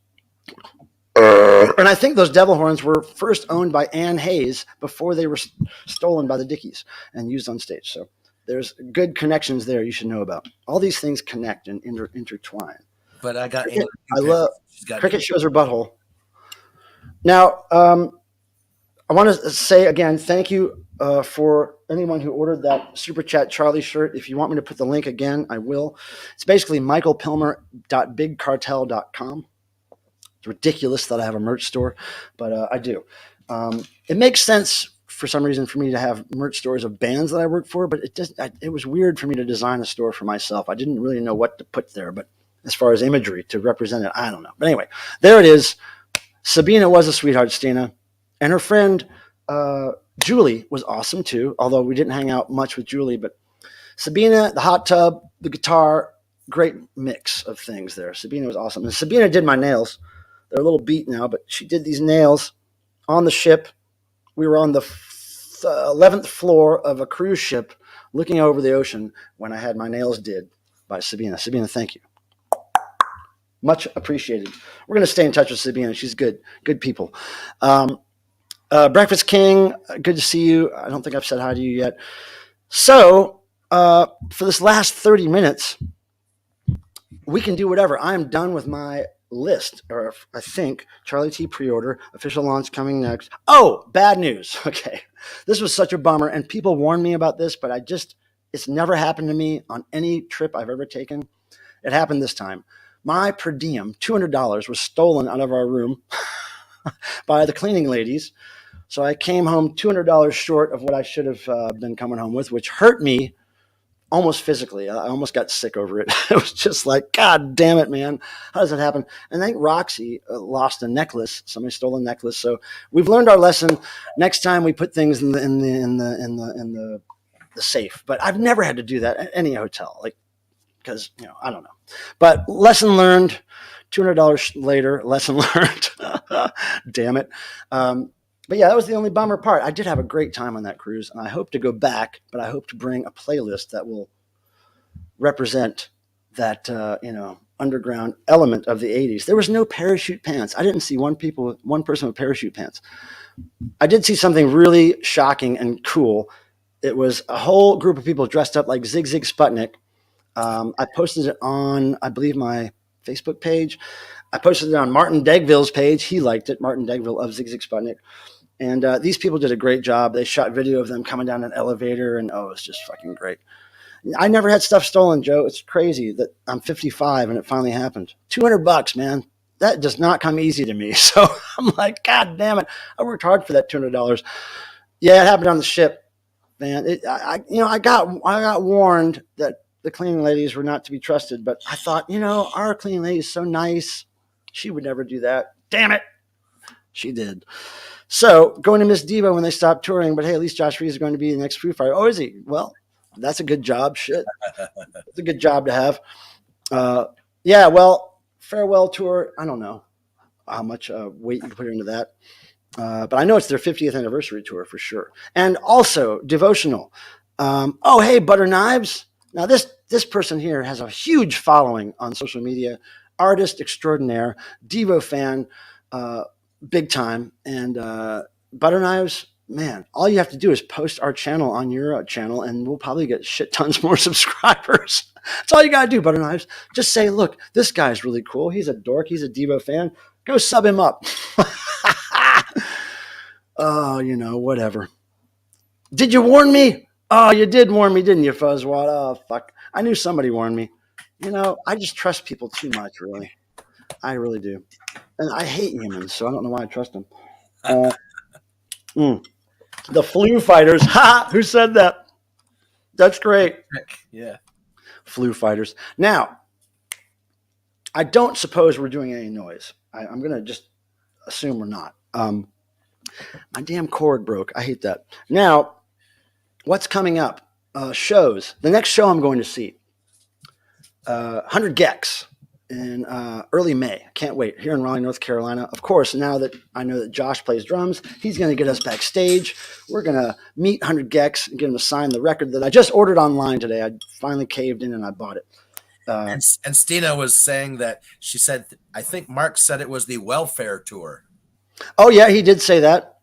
And I think those devil horns were first owned by Ann Hayes before they were stolen by the Dickies and used on stage. So there's good connections there you should know about. All these things connect and intertwine. but I got Cricket, Annie. I love She's got Cricket shows her butthole. Now, I want to say again, thank you for anyone who ordered that Super Chat Charlie shirt. If you want me to put the link again, I will. It's basically michaelpilmer.bigcartel.com. It's ridiculous that I have a merch store, but I do. It makes sense for some reason for me to have merch stores of bands that I work for, but it was weird for me to design a store for myself. I didn't really know what to put there, but as far as imagery to represent it, I don't know. But anyway, there it is. Sabina was a sweetheart, Stina. And her friend Julie was awesome too, although we didn't hang out much with Julie. But Sabina, the hot tub, the guitar, great mix of things there. Sabina was awesome. And Sabina did my nails. They're a little beat now, but she did these nails on the ship. We were on the 11th floor of a cruise ship looking over the ocean when I had my nails did by Sabina. Sabina, thank you. Much appreciated. We're going to stay in touch with Sabina. She's good people. Breakfast King, good to see you. I don't think I've said hi to you yet. So for this last 30 minutes, we can do whatever. I'm done with my list, or I think Charlie T pre-order, official launch coming next. Oh, bad news. Okay. This was such a bummer, and people warned me about this, but it's never happened to me on any trip I've ever taken. It happened this time. My per diem, $200, was stolen out of our room by the cleaning ladies. So I came home $200 short of what I should have been coming home with, which hurt me almost physically. I almost got sick over it. It was just like, God damn it, man. How does that happen? And I think Roxy lost a necklace. Somebody stole a necklace. So we've learned our lesson. Next time we put things in the safe. But I've never had to do that at any hotel. Because, I don't know. But lesson learned, $200 later, lesson learned. Damn it. But yeah, that was the only bummer part. I did have a great time on that cruise, and I hope to go back, but I hope to bring a playlist that will represent that, underground element of the 80s. There was no parachute pants. I didn't see one person with parachute pants. I did see something really shocking and cool. It was a whole group of people dressed up like Zig Sputnik. I posted it on, I believe, my Facebook page. I posted it on Martin Degville's page. He liked it, Martin Degville of Zig Sputnik. And these people did a great job. They shot video of them coming down an elevator, and it's just fucking great. I never had stuff stolen, Joe. It's crazy that I'm 55 and it finally happened. $200, man. That does not come easy to me. So I'm like, God damn it. I worked hard for that $200. Yeah, it happened on the ship, man. I got warned that the cleaning ladies were not to be trusted, but I thought, our cleaning lady is so nice. She would never do that. Damn it. She did. So going to Miss DEVO when they stop touring, but hey, at least Josh Freese is going to be the next Foo Fighter. Oh, is he? Well, that's a good job. Shit. It's a good job to have. Yeah, well, farewell tour. I don't know how much weight you can put into that. But I know it's their 50th anniversary tour for sure. And also devotional. Hey, Butter Knives. Now this person here has a huge following on social media. Artist extraordinaire, DEVO fan, big time. And Butter Knives, man, all you have to do is post our channel on your channel, and we'll probably get shit tons more subscribers. That's all you gotta do, Butter Knives. Just say, look, this guy's really cool. He's a dork. He's a DEVO fan. Go sub him up. Oh, whatever. Did you warn me? Oh, you did warn me, didn't you, Fuzzwad? Oh, fuck. I knew somebody warned me. I just trust people too much, really. I really do. And I hate humans, so I don't know why I trust them. The Flu Fighters. Ha! Who said that? That's great. Yeah. Flu Fighters. Now, I don't suppose we're doing any noise. I'm going to just assume we're not. My damn cord broke. I hate that. Now, what's coming up? Shows. The next show I'm going to see, 100 Gex in early May. Can't wait. Here in Raleigh, North Carolina. Of course, now that I know that Josh plays drums, he's going to get us backstage. We're going to meet 100 Gex and get him to sign the record that I just ordered online today. I finally caved in and I bought it. And Stina was saying that she said, I think Mark said it was the welfare tour. Oh yeah, he did say that.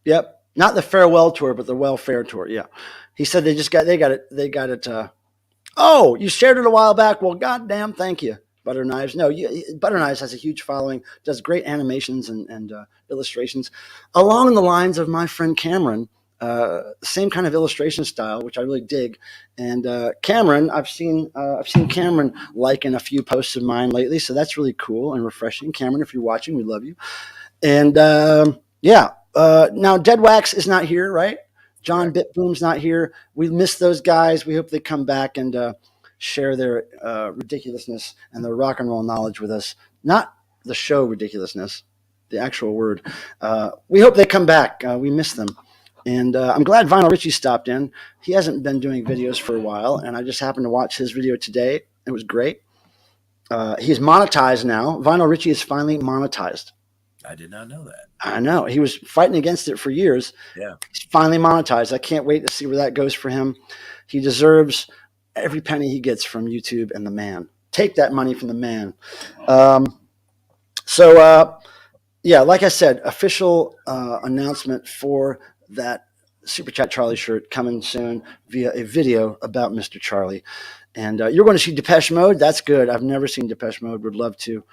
Yep. Not the farewell tour, but the welfare tour. Yeah. He said they got it. Oh, you shared it a while back. Well, goddamn, thank you. Butter Knives. No, Butter Knives has a huge following, does great animations and illustrations along the lines of my friend Cameron. Same kind of illustration style, which I really dig. And Cameron, I've seen Cameron liking a few posts of mine lately, so that's really cool and refreshing. Cameron, if you're watching, we love you. And now Dead Wax is not here, right? John Bitboom's not here. We miss those guys. We hope they come back and share their ridiculousness and their rock and roll knowledge with us. Not the show ridiculousness, the actual word. We hope they come back. We miss them. And I'm glad Vinyl Richie stopped in. He hasn't been doing videos for a while, and I just happened to watch his video today. It was great. He's monetized now. Vinyl Richie is finally monetized. I did not know that. I know. He was fighting against it for years. Yeah. He's finally monetized. I can't wait to see where that goes for him. He deserves every penny he gets from YouTube and the man. Take that money from the man. Yeah, like I said, official announcement for that Super Chat Charlie shirt coming soon via a video about Mr. Charlie. And you're going to see Depeche Mode. That's good. I've never seen Depeche Mode. Would love to.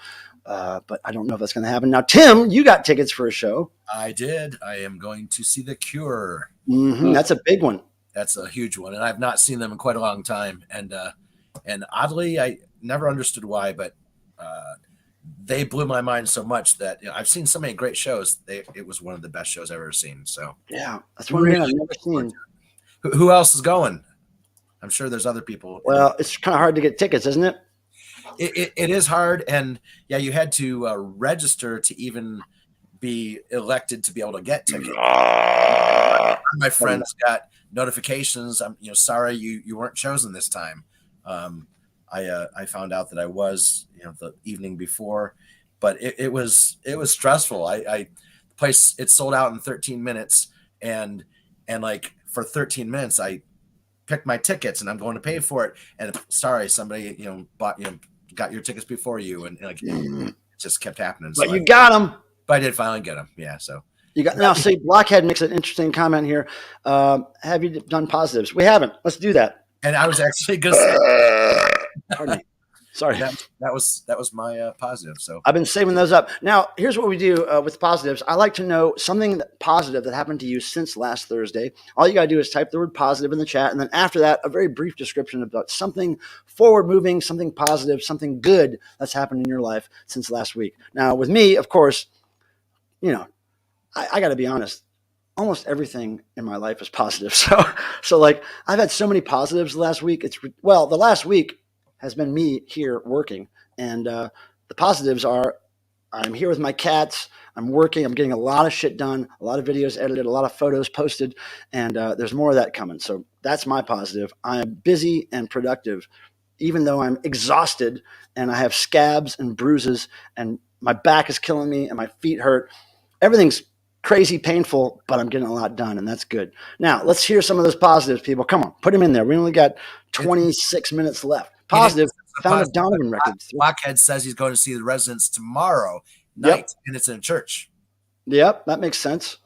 But I don't know if that's going to happen. Now, Tim, you got tickets for a show. I did. I am going to see The Cure. Mm-hmm. That's a big one. That's a huge one. And I've not seen them in quite a long time. And oddly, I never understood why, but they blew my mind so much that I've seen so many great shows. It was one of the best shows I've ever seen. So yeah, that's one thing I've never seen. Who else is going? I'm sure there's other people. Well, it's kind of hard to get tickets, isn't it? It is hard, and yeah, you had to register to even be elected to be able to get tickets. My friends got notifications. I'm sorry you weren't chosen this time. I found out that I was the evening before, but it was stressful. The place, it sold out in 13 minutes, and like for 13 minutes I picked my tickets and I'm going to pay for it, and sorry, somebody got your tickets before you, and like it just kept happening. But so you got them. But I did finally get them. Yeah. So you got now. See, Blockhead makes an interesting comment here. Have you done positives? We haven't. Let's do that. And I was actually going to say, pardon me. Sorry. That was my positive. So I've been saving those up. Now, here's what we do with positives. I like to know something positive that happened to you since last Thursday. All you got to do is type the word positive in the chat. And then after that, a very brief description about something forward moving, something positive, something good that's happened in your life since last week. Now, with me, of course, I got to be honest. Almost everything in my life is positive. So like I've had so many positives last week. The last week has been me here working. And the positives are I'm here with my cats. I'm working. I'm getting a lot of shit done, a lot of videos edited, a lot of photos posted, and there's more of that coming. So that's my positive. I am busy and productive, even though I'm exhausted and I have scabs and bruises and my back is killing me and my feet hurt. Everything's crazy painful, but I'm getting a lot done, and that's good. Now, let's hear some of those positives, people. Come on, put them in there. We only got 26 minutes left. Positive, found a Donovan record. Blockhead says he's going to see the Residents tomorrow night, and it's in a church. Yep, that makes sense.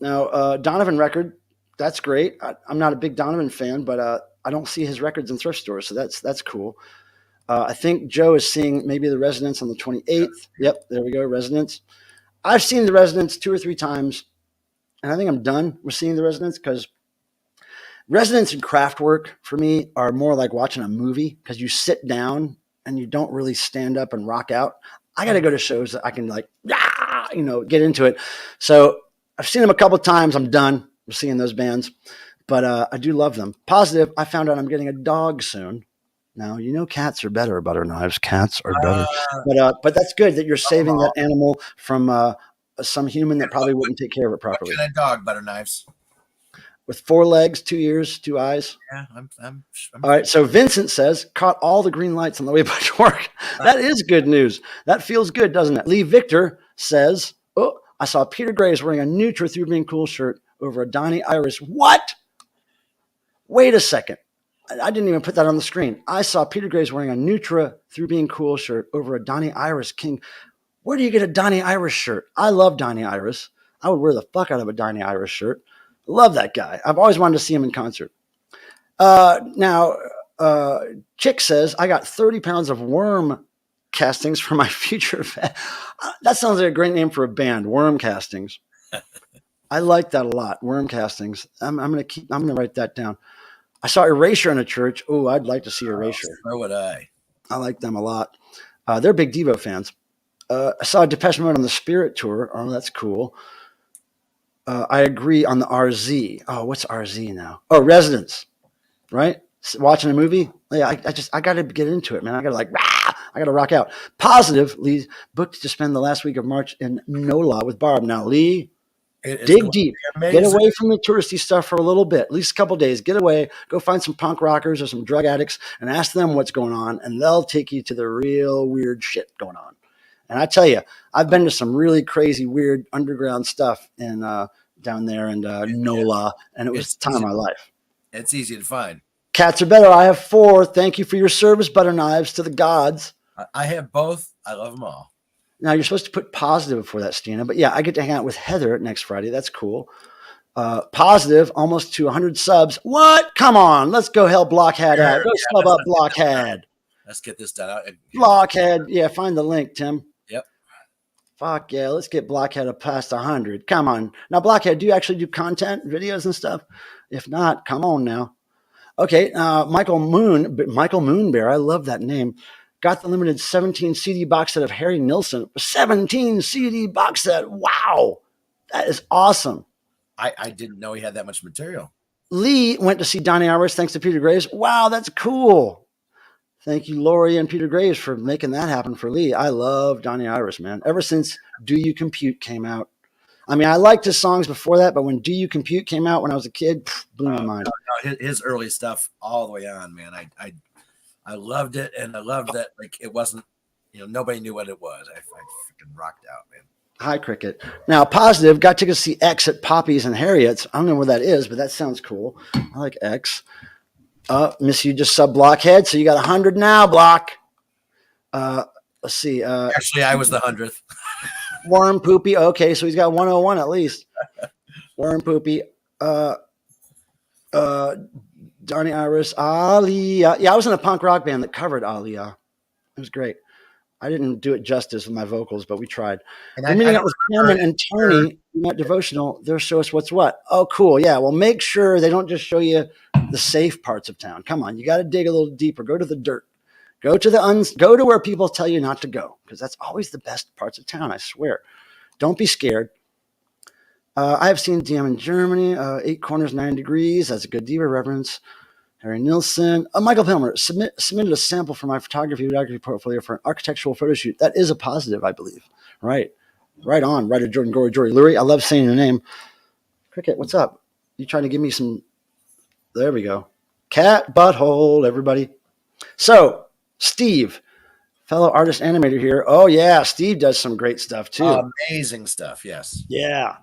Now, Donovan record, that's great. I'm not a big Donovan fan, but I don't see his records in thrift stores, so that's cool. I think Joe is seeing maybe the Residents on the 28th. Yep, there we go, Residents. I've seen the Residents 2 or 3 times, and I think I'm done with seeing the Residents because Residents and craft work for me are more like watching a movie because you sit down and you don't really stand up and rock out. I got to go to shows that I can get into it. So I've seen them a couple of times. I'm done with seeing those bands, but I do love them. Positive, I found out I'm getting a dog soon. Now, cats are better, Butter Knives. Cats are better. But that's good that you're saving that animal from some human that probably wouldn't take care of it properly. What kind of dog, Butter Knives? With 4 legs, 2 ears, 2 eyes. Yeah, I'm all right, so Vincent says, caught all the green lights on the way back to work. That is good news. That feels good, doesn't it? Lee Victor says, I saw Peter Graves wearing a Nutra Through Being Cool shirt over a Donnie Iris. What? Wait a second. I didn't even put that on the screen. I saw Peter Graves wearing a Nutra Through Being Cool shirt over a Donnie Iris King. Where do you get a Donnie Iris shirt? I love Donnie Iris. I would wear the fuck out of a Donnie Iris shirt. Love that guy. I've always wanted to see him in concert. Now, Chick says, I got 30 pounds of worm castings for my future. That sounds like a great name for a band, Worm Castings. I like that a lot, Worm Castings. I'm gonna write that down. I saw Erasure in a church. Oh, I'd like to see Erasure. So would I. I like them a lot. They're big Devo fans. I saw Depeche Mode on the Spirit Tour. Oh, that's cool. I agree on the RZ. Oh, what's RZ now? Oh, Residence, right? Watching a movie. Yeah, I got to get into it, man. I got to I got to rock out. Positive, Lee booked to spend the last week of March in NOLA with Barb. Now, Lee, dig deep. Get away from the touristy stuff for a little bit, at least a couple days. Get away. Go find some punk rockers or some drug addicts and ask them what's going on, and they'll take you to the real weird shit going on. And I tell you, I've been to some really crazy, weird underground stuff in down there in NOLA, and it was the time of my life. It's easy to find. Cats are better. I have 4. Thank you for your service, butter knives to the gods. I have both. I love them all. Now, you're supposed to put positive before that, Stina. But yeah, I get to hang out with Heather next Friday. That's cool. Positive, almost to 100 subs. What? Come on. Let's go help Blockhead out. Go sub up Blockhead. Let's get this done out. Blockhead. Yeah, find the link, Tim. Yep. Fuck yeah. Let's get Blockhead up past 100. Come on. Now, Blockhead, do you actually do content, videos and stuff? If not, come on now. Okay. Michael Moonbear. I love that name. Got the limited 17 CD box set of Harry Nilsson. 17 CD box set. Wow. That is awesome. I didn't know he had that much material. Lee went to see Donnie Iris thanks to Peter Graves. Wow, that's cool. Thank you, Lori and Peter Graves, for making that happen for Lee. I love Donnie Iris, man. Ever since Do You Compute came out. I mean, I liked his songs before that, but when Do You Compute came out when I was a kid, blew my mind. No, his early stuff all the way on, man. I loved it, and I loved that it wasn't, nobody knew what it was. I freaking rocked out, man. Hi, Cricket. Now, positive, got to go see X at Poppy's and Harriet's. I don't know where that is, but that sounds cool. I like X. Miss you just sub Blockhead, so you got 100 now, Block. Let's see. Actually, I was the 100th. Worm Poopy. Okay, so he's got 101 at least. Worm Poopy. Donnie Iris, Aliyah. Yeah, I was in a punk rock band that covered Aliyah. It was great. I didn't do it justice with my vocals, but we tried. We're meeting up with Cameron and Tony at Devotional. They'll show us what's what. Oh, cool. Yeah, well, make sure they don't just show you the safe parts of town. Come on, you got to dig a little deeper. Go to the dirt. Go to where people tell you not to go, because that's always the best parts of town, I swear. Don't be scared. I have seen DM in Germany, 8 corners, 9 degrees. That's a good diva reference. Harry Nilsson. Michael Pilmer submitted a sample for my photography portfolio for an architectural photo shoot. That is a positive, I believe. Right. Right on. Writer Jordan Gory, Jory Lurie. I love saying your name. Cricket, what's up? You trying to give me some... There we go. Cat butthole, everybody. So, Steve, fellow artist animator here. Oh, yeah. Steve does some great stuff, too. Amazing stuff, yes. Yeah.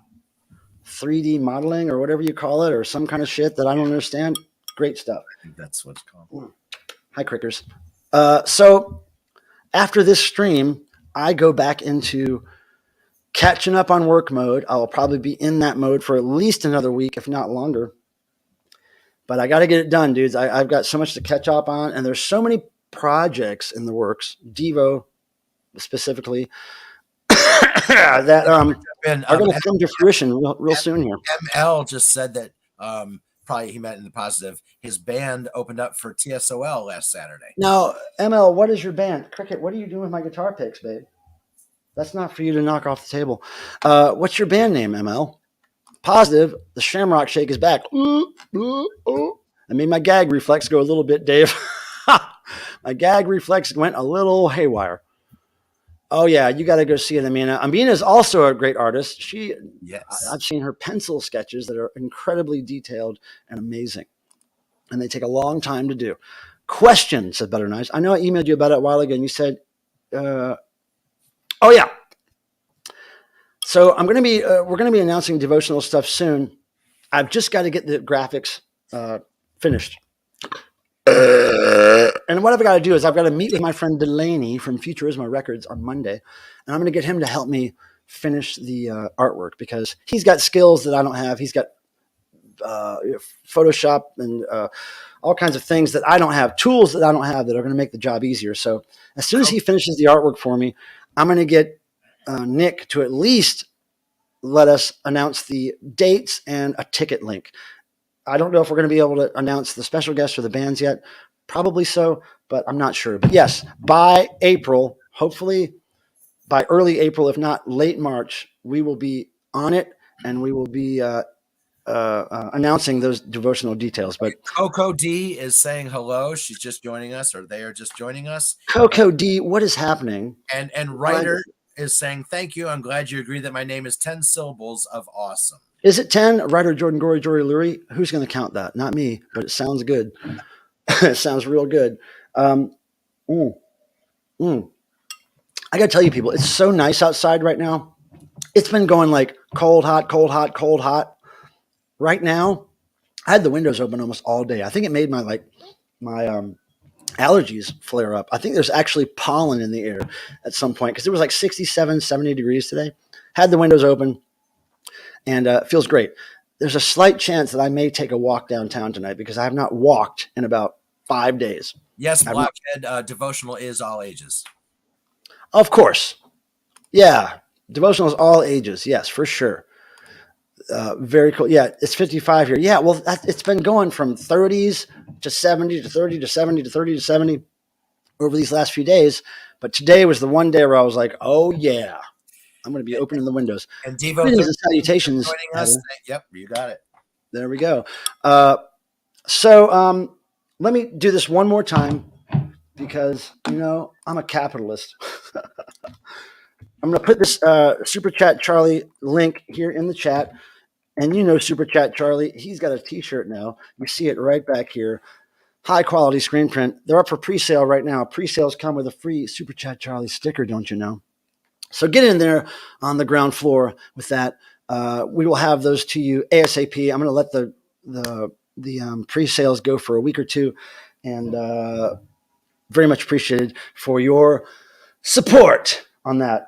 3D modeling or whatever you call it, or some kind of shit that I don't understand. Great stuff. I think that's what it's called. Hi, Crickers. So after this stream, I go back into catching up on work mode. I'll probably be in that mode for at least another week, if not longer. But I got to get it done, dudes. I've got so much to catch up on, and there's so many projects in the works, Devo specifically, that are going to come to fruition real soon here. ML just said that probably he meant in the positive. His band opened up for TSOL last Saturday. Now, ML, what is your band? Cricket, what are you doing with my guitar picks, babe? That's not for you to knock off the table. What's your band name, ML? Positive, the Shamrock Shake is back. I made my gag reflex go a little bit, Dave. My gag reflex went a little haywire. Oh, yeah, you got to go see it, Amina. Amina is also a great artist. I've seen her pencil sketches that are incredibly detailed and amazing. And they take a long time to do. Question, said Better Nice. I know I emailed you about it a while ago, and you said, oh, yeah. So we're going to be announcing devotional stuff soon. I've just got to get the graphics finished. And what I've got to do is I've got to meet with my friend Delaney from Futurismo Records on Monday, and I'm going to get him to help me finish the artwork because he's got skills that I don't have. He's got Photoshop and all kinds of things that I don't have, tools that I don't have that are going to make the job easier. So as soon as he finishes the artwork for me, I'm going to get Nick to at least let us announce the dates and a ticket link. I don't know if we're going to be able to announce the special guests or the bands yet. Probably so, but I'm not sure. But yes, by April, hopefully by early April, if not late March, we will be on it and we will be announcing those devotional details. But Coco D is saying hello. She's just joining us, or they are just joining us. Coco D, what is happening? And Ryder is saying, thank you. I'm glad you agree that my name is 10 syllables of awesome. Is it 10? Ryder, Jordan, Gory, Jory, Lurie? Who's going to count that? Not me, but it sounds good. It sounds real good. I got to tell you, people, it's so nice outside right now. It's been going like cold, hot, cold, hot, cold, hot. Right now, I had the windows open almost all day. I think it made my allergies flare up. I think there's actually pollen in the air at some point because it was like 67, 70 degrees today. Had the windows open and it feels great. There's a slight chance that I may take a walk downtown tonight because I have not walked in about 5 days. Yes, Blockhead devotional is all ages. Of course. Yeah. Devotional is all ages. Yes, for sure. Very cool. Yeah, it's 55 here. Yeah, well, it's been going from 30s to 70 to 30 to 70 to 30 to 70 over these last few days. But today was the one day where I was like, oh, yeah, I'm going to be opening the windows. And Devo, greetings and salutations. Joining us. Yep, you got it. There we go. So let me do this one more time because, I'm a capitalist. I'm going to put this Super Chat Charlie link here in the chat. And Super Chat Charlie, he's got a t-shirt now. You see it right back here. High quality screen print. They're up for pre-sale right now. Pre-sales come with a free Super Chat Charlie sticker, don't you know? So get in there on the ground floor with that. We will have those to you ASAP. I'm going to let the pre-sales go for a week or two. And very much appreciated for your support on that.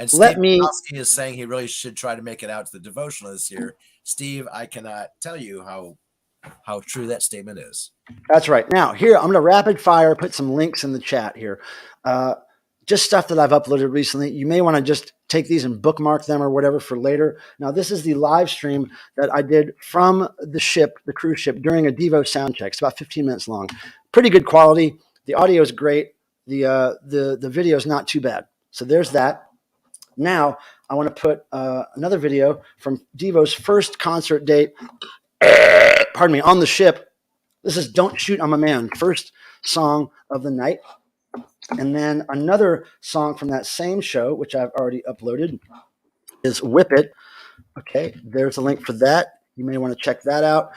And Steve Kowalski is saying he really should try to make it out to the devotional this year. Steve, I cannot tell you how true that statement is. That's right. Now, here, I'm going to rapid fire, put some links in the chat here. Just stuff that I've uploaded recently. You may want to just take these and bookmark them or whatever for later. Now, this is the live stream that I did from the cruise ship, during a DEVO sound check. It's about 15 minutes long. Pretty good quality. The audio is great. The video is not too bad. So there's that. Now, I want to put another video from DEVO's first concert date, on the ship. This is Don't Shoot, I'm a Man, first song of the night. And then another song from that same show, which I've already uploaded, is Whip It. Okay, there's a link for that. You may want to check that out.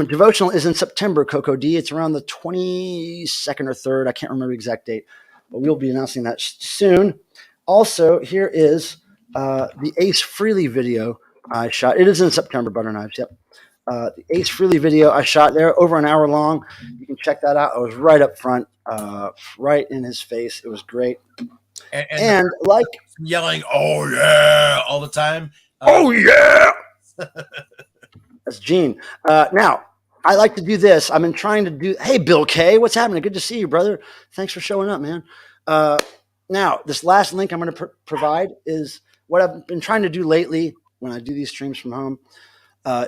Devotional is in September, Coco D. It's around the 22nd or 3rd. I can't remember the exact date, but we'll be announcing that soon. Also, here is the Ace Frehley video I shot. It is in September, Butter Knives. Yep. The Ace Frehley video I shot there, over an hour long. You can check that out. I was right up front, right in his face. It was great. And like yelling, "Oh yeah!" all the time. Oh yeah! That's Gene. Now, I like to do this. I've been trying to do. Hey, Bill K, what's happening? Good to see you, brother. Thanks for showing up, man. Now, this last link I'm going to provide is what I've been trying to do lately when I do these streams from home,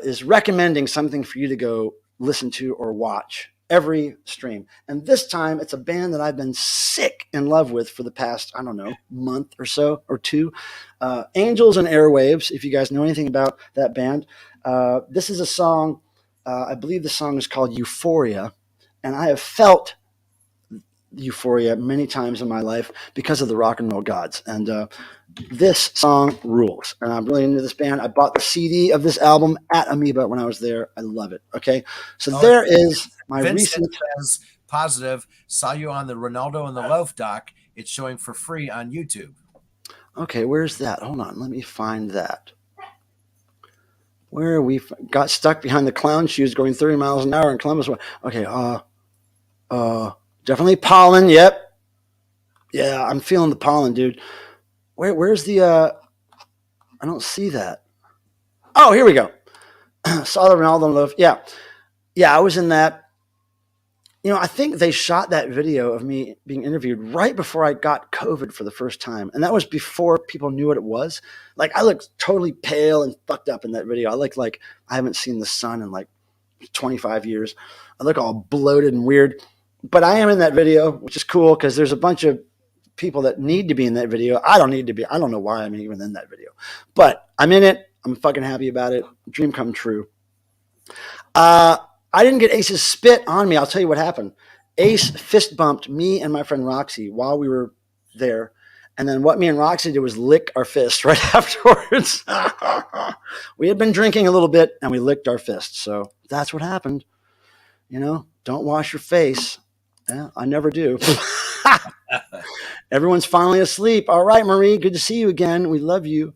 is recommending something for you to go listen to or watch every stream. And this time, it's a band that I've been sick in love with for the past, I don't know, month or so, or two. Angels and Airwaves, if you guys know anything about that band. This is a song, I believe the song is called Euphoria. And I have felt euphoria many times in my life because of the rock and roll gods. And this song rules. And I'm really into this band. I bought the CD of this album at Amoeba when I was there. I love it. Okay. So there is my Vincent recent. Says, positive. Saw you on the Ronaldo and the Loaf doc. It's showing for free on YouTube. Okay. Where's that? Hold on. Let me find that. Where we got stuck behind the clown shoes going 30 miles an hour in Columbus. Okay. Definitely pollen. Yep. Yeah, I'm feeling the pollen, dude. Where's the I don't see that. Oh, here we go. Saw the Ronaldo loaf. Yeah. Yeah, I was in that. I think they shot that video of me being interviewed right before I got COVID for the first time. And that was before people knew what it was. Like, I looked totally pale and fucked up in that video. I look like I haven't seen the sun in like 25 years. I look all bloated and weird. But I am in that video, which is cool because there's a bunch of people that need to be in that video. I don't need to be. I don't know why I'm even in that video. But I'm in it. I'm fucking happy about it. Dream come true. I didn't get Ace's spit on me. I'll tell you what happened. Ace fist bumped me and my friend Roxy while we were there. And then what me and Roxy did was lick our fists right afterwards. We had been drinking a little bit and we licked our fists. So that's what happened. Don't wash your face. Yeah, I never do. Everyone's finally asleep. All right, Marie, good to see you again. We love you.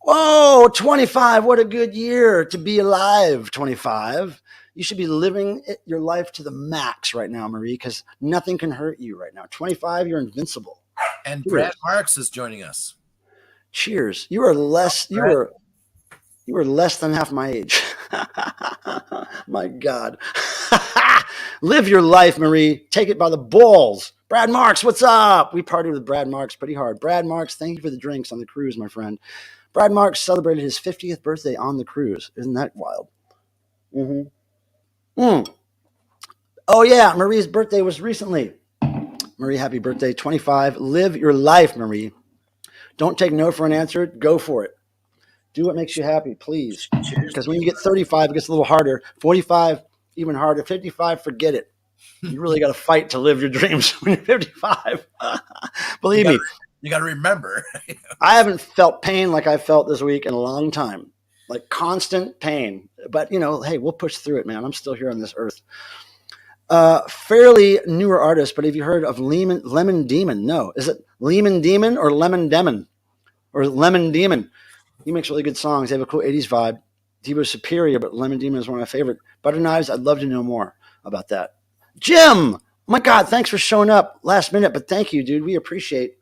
Whoa, 25. What a good year to be alive, 25. You should be living your life to the max right now, Marie, because nothing can hurt you right now. 25, you're invincible. And cheers. Brad Marks is joining us. Cheers. You are less than half my age. My God. Live your life, Marie. Take it by the balls. Brad Marks, what's up? We partied with Brad Marks pretty hard. Brad Marks, thank you for the drinks on the cruise, my friend. Brad Marks celebrated his 50th birthday on the cruise. Isn't that wild? Mm-hmm. Oh, yeah. Marie's birthday was recently. Marie, happy birthday. 25. Live your life, Marie. Don't take no for an answer. Go for it. Do what makes you happy, please. Because when you get 35, it gets a little harder. 45, even harder. 55, forget it. You really got to fight to live your dreams when you're 55. Believe me. You got to remember. I haven't felt pain like I felt this week in a long time. Like constant pain. But, hey, we'll push through it, man. I'm still here on this earth. Fairly newer artist, but have you heard of Lemon Demon? No. Is it Lemon Demon or Lemon Demon? Or Lemon Demon? He makes really good songs. They have a cool 80s vibe. Devo's superior, but Lemon Demon is one of my favorite. Butter Knives, I'd love to know more about that. Jim! Oh my God, thanks for showing up last minute, but thank you, dude. We appreciate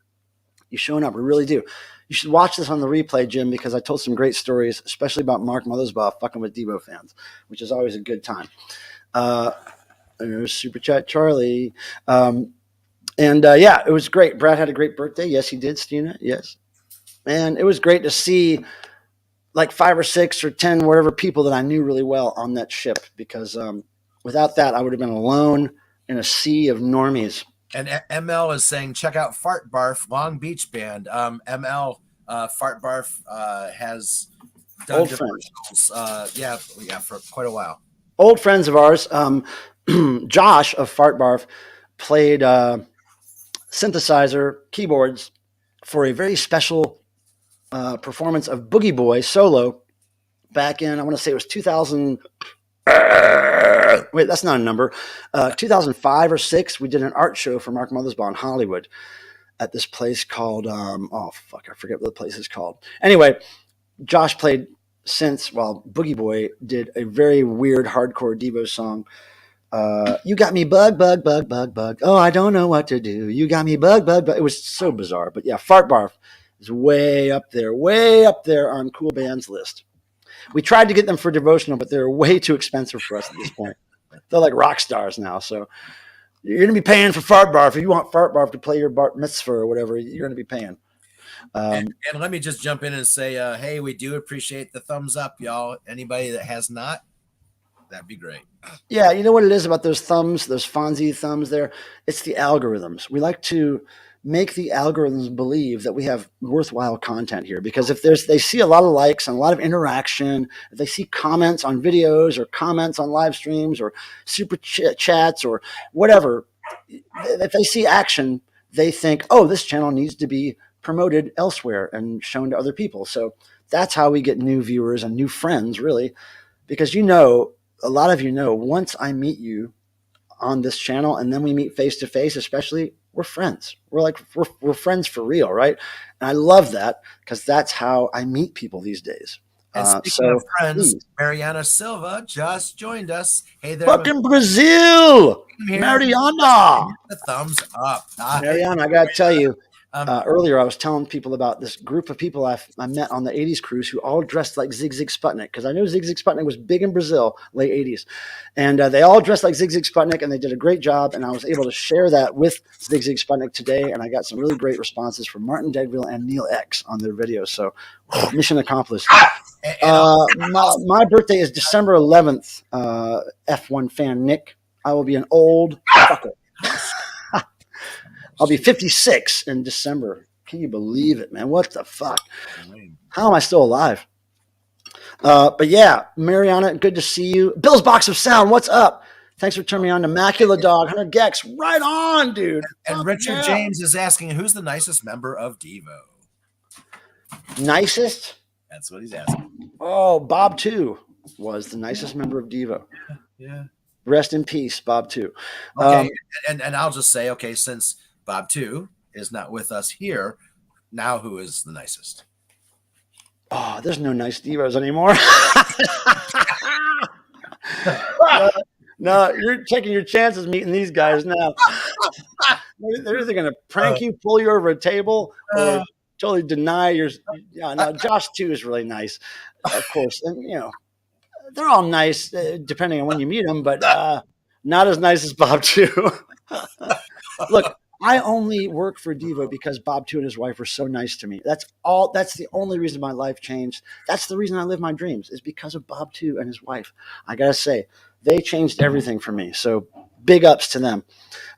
you showing up. We really do. You should watch this on the replay, Jim, because I told some great stories, especially about Mark Mothersbaugh fucking with Devo fans, which is always a good time. Super Chat Charlie. Yeah, it was great. Brad had a great birthday. Yes, he did, Stina. Yes. And it was great to see like 5 or 6 or 10, whatever people that I knew really well on that ship, because without that, I would have been alone in a sea of normies. And ML is saying, check out Fart Barf, Long Beach band. ML, Fart Barf has done old friends. For quite a while. Old friends of ours. Josh of Fart Barf played synthesizer, keyboards for a very special performance of Boogie Boy solo back in, I want to say it was 2000. Wait, that's not a number. 2005 or 6, we did an art show for Mark Mothersbaugh in Hollywood at this place called, I forget what the place is called. Anyway, Josh played synths while Boogie Boy did a very weird hardcore Devo song. You got me bug. Oh, I don't know what to do. You got me bug. It was so bizarre. But yeah, Fart Barf is way up there on cool bands list. We tried to get them for devotional, but they're way too expensive for us at this point. They're like rock stars now. So you're going to be paying for Fart Barf. If you want Fart Barf to play your bar mitzvah or whatever, you're going to be paying. And let me just jump in and say, hey, we do appreciate the thumbs up, y'all. Anybody that has not, that'd be great. Yeah, you know what it is about those thumbs, those Fonzie thumbs there? It's the algorithms. We like to make the algorithms believe that we have worthwhile content here, because if they see a lot of likes and a lot of interaction, if they see comments on videos or comments on live streams or super chats or whatever, if they see action, they think, oh, this channel needs to be promoted elsewhere and shown to other people. So that's how we get new viewers and new friends, really, because a lot of you know, once I meet you on this channel and then we meet face to face, especially, we're friends. We're friends for real, right? And I love that because that's how I meet people these days. And speaking of friends, Mariana Silva just joined us. Hey there, fucking Brazil, Mariana. The thumbs up. Mariana, I gotta tell you, Earlier, I was telling people about this group of people I met on the 80s cruise who all dressed like Zig Sputnik, because I know Zig Sputnik was big in Brazil, late 80s. And they all dressed like Zig Sputnik, and they did a great job. And I was able to share that with Zig Sputnik today. And I got some really great responses from Martin Deadville and Neil X on their videos. So mission accomplished. My birthday is December 11th, F1 fan Nick. I will be an old fucker. I'll be 56 in December. Can you believe it, man? What the fuck? How am I still alive? But yeah, Mariana, good to see you. Bill's Box of Sound, what's up? Thanks for turning me on to Macula Dog, 100 Gex. Right on, dude. And Richard James is asking, who's the nicest member of Devo? Nicest? That's what he's asking. Oh, Bob 2 was the nicest member of Devo. Yeah. Rest in peace, Bob 2. Okay, and I'll just say, okay, since Bob 2 is not with us here, now who is the nicest? Oh, there's no nice Devos anymore. No, you're taking your chances meeting these guys now. They're either going to prank you, pull you over a table, or totally deny your. Yeah, no, Josh 2 is really nice, of course. And, you know, they're all nice, depending on when you meet them, but not as nice as Bob 2. Look, I only work for Devo because Bob 2 and his wife were so nice to me. That's all. That's the only reason my life changed. That's the reason I live my dreams, is because of Bob 2 and his wife. I got to say, they changed everything for me. So big ups to them.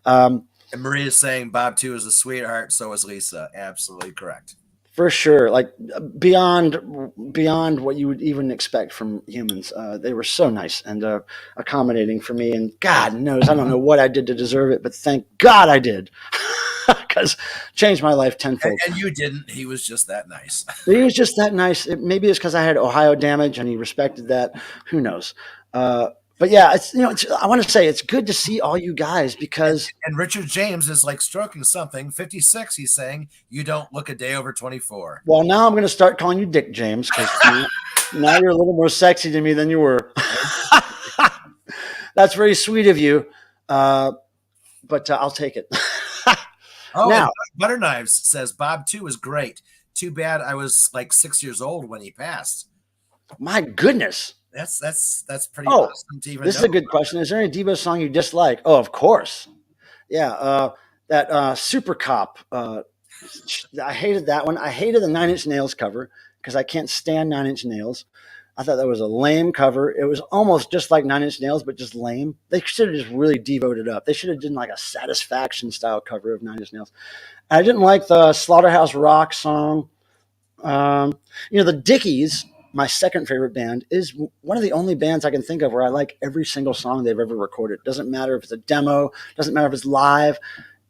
And Maria's saying Bob 2 is a sweetheart. So is Lisa. Absolutely correct. For sure. Like beyond what you would even expect from humans. They were so nice and accommodating for me. And God knows, I don't know what I did to deserve it, but thank God I did. Because changed my life tenfold. And you didn't. He was just that nice. He was just that nice. Maybe it's because I had Ohio damage and he respected that. Who knows? But yeah, I want to say it's good to see all you guys because. And Richard James is like stroking something. 56, he's saying, you don't look a day over 24. Well, now I'm going to start calling you Dick James because now you're a little more sexy to me than you were. That's very sweet of you, but I'll take it. Now, Butter Knives says Bob 2 is great. Too bad I was like 6 years old when he passed. My goodness. That's pretty awesome to even this know. is a good question. Is there any Devo song you dislike? Oh, of course. Yeah, that Super Cop. I hated that one. I hated the 9 Inch Nails cover because I can't stand 9 Inch Nails. I thought that was a lame cover. It was almost just like 9 Inch Nails, but just lame. They should have just really devoted up. They should have done like a Satisfaction style cover of 9 Inch Nails. I didn't like the Slaughterhouse Rock song. The Dickies, my second favorite band, is one of the only bands I can think of where I like every single song they've ever recorded. Doesn't matter if it's a demo, doesn't matter if it's live.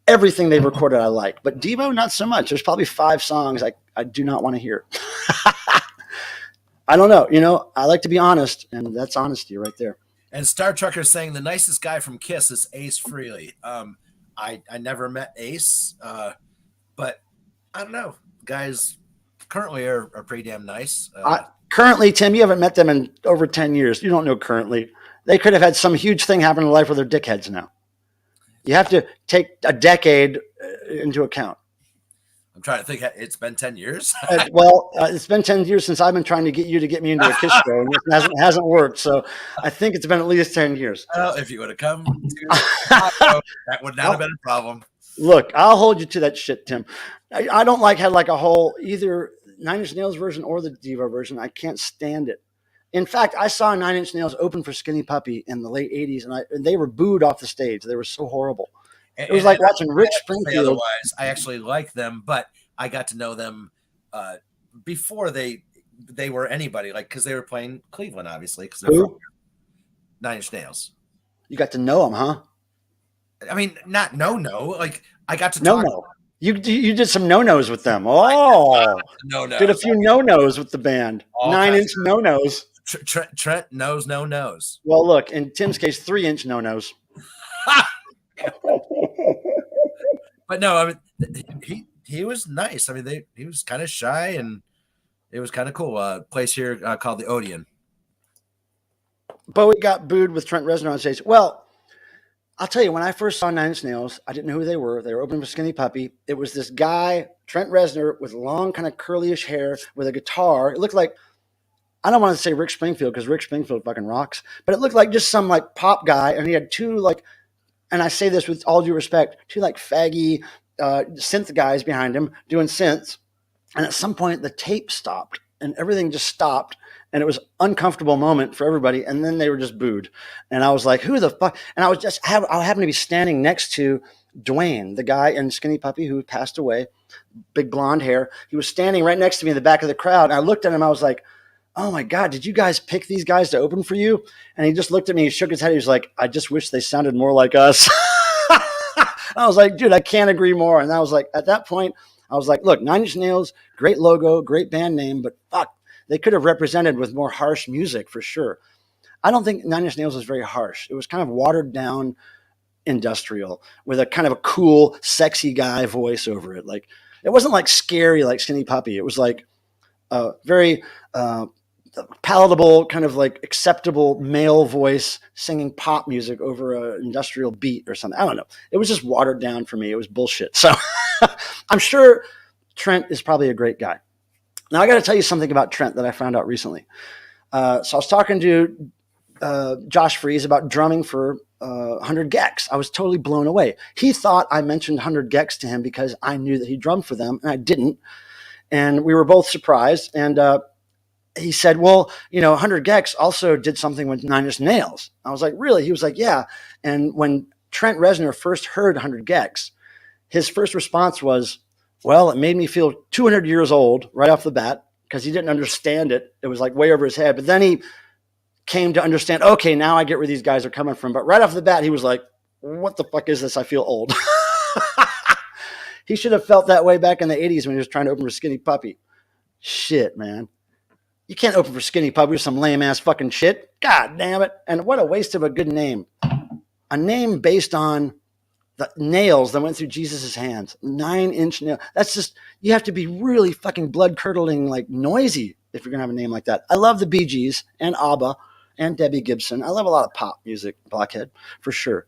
Everything they've recorded I like. But Devo, not so much. There's probably 5 songs I do not want to hear. I don't know. I like to be honest, and that's honesty right there. And Star Trucker saying the nicest guy from Kiss is Ace Frehley. I never met Ace, but I don't know. Guys currently are pretty damn nice. Currently, Tim, you haven't met them in over 10 years. You don't know currently. They could have had some huge thing happen in life where they're dickheads now. You have to take a decade into account. I'm trying to think. It's been 10 years. It's been 10 years since I've been trying to get you to get me into a Kiss show, and it hasn't worked. So I think it's been at least 10 years. Well, if you would have come to Chicago, that would not have been a problem. Look, I'll hold you to that shit, Tim. I don't had like a whole either 9 Inch Nails version or the Devo version. I can't stand it. In fact, I saw 9 Inch Nails open for Skinny Puppy in the late 80s, and they were booed off the stage. They were so horrible. It was like watching Rich Springfield. Otherwise, I actually like them, but I got to know them before they were anybody, like because they were playing Cleveland, obviously. Because they're from 9 Inch Nails. You got to know them, huh? I mean, not no. Like I got to talk. No. You did some no-nos with them. Oh, no. Did a few no-nos with the band. 9 Inch no-nos. Trent knows no-nos. Well, look, in Tim's case, 3 inch no-nos. But no, I mean, he was nice. I mean, he was kind of shy, and it was kind of cool. Place here called the Odeon. Bowie got booed with Trent Reznor on stage. Well, I'll tell you, when I first saw Nine Inch Nails, I didn't know who they were. They were opening for Skinny Puppy. It was this guy, Trent Reznor, with long, kind of curlyish hair, with a guitar. It looked like, I don't want to say Rick Springfield because Rick Springfield fucking rocks, but it looked like just some like pop guy, and he had two like, and I say this with all due respect, two like faggy synth guys behind him doing synths. And at some point, the tape stopped, and everything just stopped, and it was an uncomfortable moment for everybody. And then they were just booed, and I was like, "Who the fuck?" And I happened to be standing next to Dwayne, the guy in Skinny Puppy who passed away, big blonde hair. He was standing right next to me in the back of the crowd, and I looked at him. I was like, "Oh my God, did you guys pick these guys to open for you?" And he just looked at me, he shook his head. He was like, "I just wish they sounded more like us." I was like, "Dude, I can't agree more." And I was like, at that point, I was like, look, Nine Inch Nails, great logo, great band name, but fuck, they could have represented with more harsh music for sure. I don't think Nine Inch Nails was very harsh. It was kind of watered down industrial with a kind of a cool, sexy guy voice over it. Like, it wasn't like scary like Skinny Puppy. It was like very palatable, kind of like acceptable male voice singing pop music over an industrial beat or something. I don't know. It was just watered down for me. It was bullshit. So I'm sure Trent is probably a great guy. Now I got to tell you something about Trent that I found out recently. So I was talking to Josh Freeze about drumming for 100 Gex. I was totally blown away. He thought I mentioned 100 Gex to him because I knew that he drummed for them, and I didn't. And we were both surprised. And he said, well, 100 Gex also did something with Nine Inch Nails. I was like, really? He was like, yeah. And when Trent Reznor first heard 100 Gex, his first response was, well, it made me feel 200 years old right off the bat because he didn't understand it. It was like way over his head. But then he came to understand, okay, now I get where these guys are coming from. But right off the bat, he was like, what the fuck is this? I feel old. He should have felt that way back in the 80s when he was trying to open for Skinny Puppy. Shit, man. You can't open for Skinny Puppy with some lame ass fucking shit. God damn it. And what a waste of a good name. A name based on the nails that went through Jesus's hands. 9-inch nail. That's just, you have to be really fucking blood curdling, like noisy if you're going to have a name like that. I love the Bee Gees and ABBA and Debbie Gibson. I love a lot of pop music, Blockhead, for sure.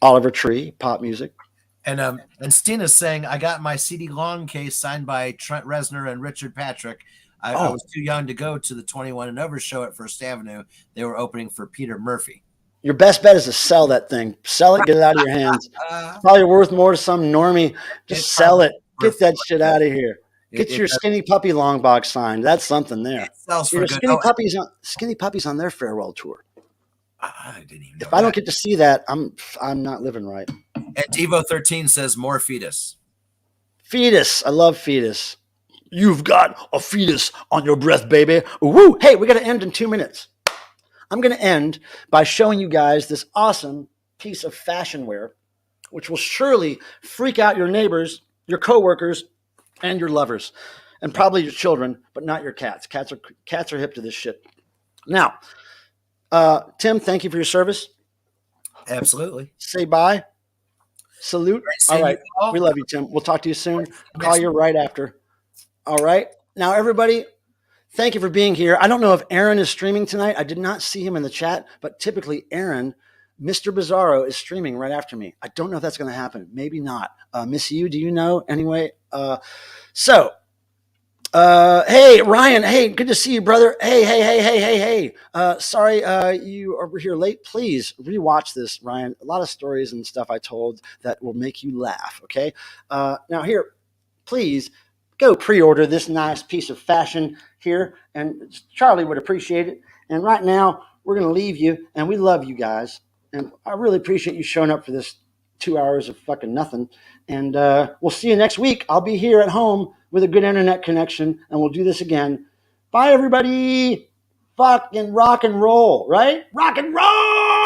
Oliver Tree, pop music. And Stina's saying, I got my CD long case signed by Trent Reznor and Richard Patrick. I was too young to go to the 21 and over show at First Avenue. They were opening for Peter Murphy. Your best bet is to sell that thing. Sell it, get it out of your hands. It's probably worth more to some normie. Just sell it. Get that shit out of here. Get your Skinny Puppy long box signed. That's something there. It sells for Skinny Puppy's on their farewell tour. I didn't even know if I don't get to see that, I'm not living right. And DEVO 13 says more fetus. Fetus. I love fetus. You've got a fetus on your breath, baby. Woo! Hey, we got to end in 2 minutes. I'm going to end by showing you guys this awesome piece of fashion wear, which will surely freak out your neighbors, your coworkers, and your lovers, and probably your children, but not your cats. Cats are hip to this shit. Now, Tim, thank you for your service. Absolutely. Say bye. Salute. All right. We love you, Tim. We'll talk to you soon. I'll call you right after. All right. Now, everybody, thank you for being here. I don't know if Aaron is streaming tonight. I did not see him in the chat, but typically Aaron, Mr. Bizarro, is streaming right after me. I don't know if that's going to happen. Maybe not. Miss you, do you know? Anyway, hey, Ryan. Hey, good to see you, brother. Hey. Sorry you are here late. Please rewatch this, Ryan. A lot of stories and stuff I told that will make you laugh, okay? Now here, please go pre-order this nice piece of fashion here, and Charlie would appreciate it. And right now, we're going to leave you, and we love you guys. And I really appreciate you showing up for this 2 hours of fucking nothing. And we'll see you next week. I'll be here at home with a good internet connection, and we'll do this again. Bye, everybody. Fucking rock and roll, right? Rock and roll!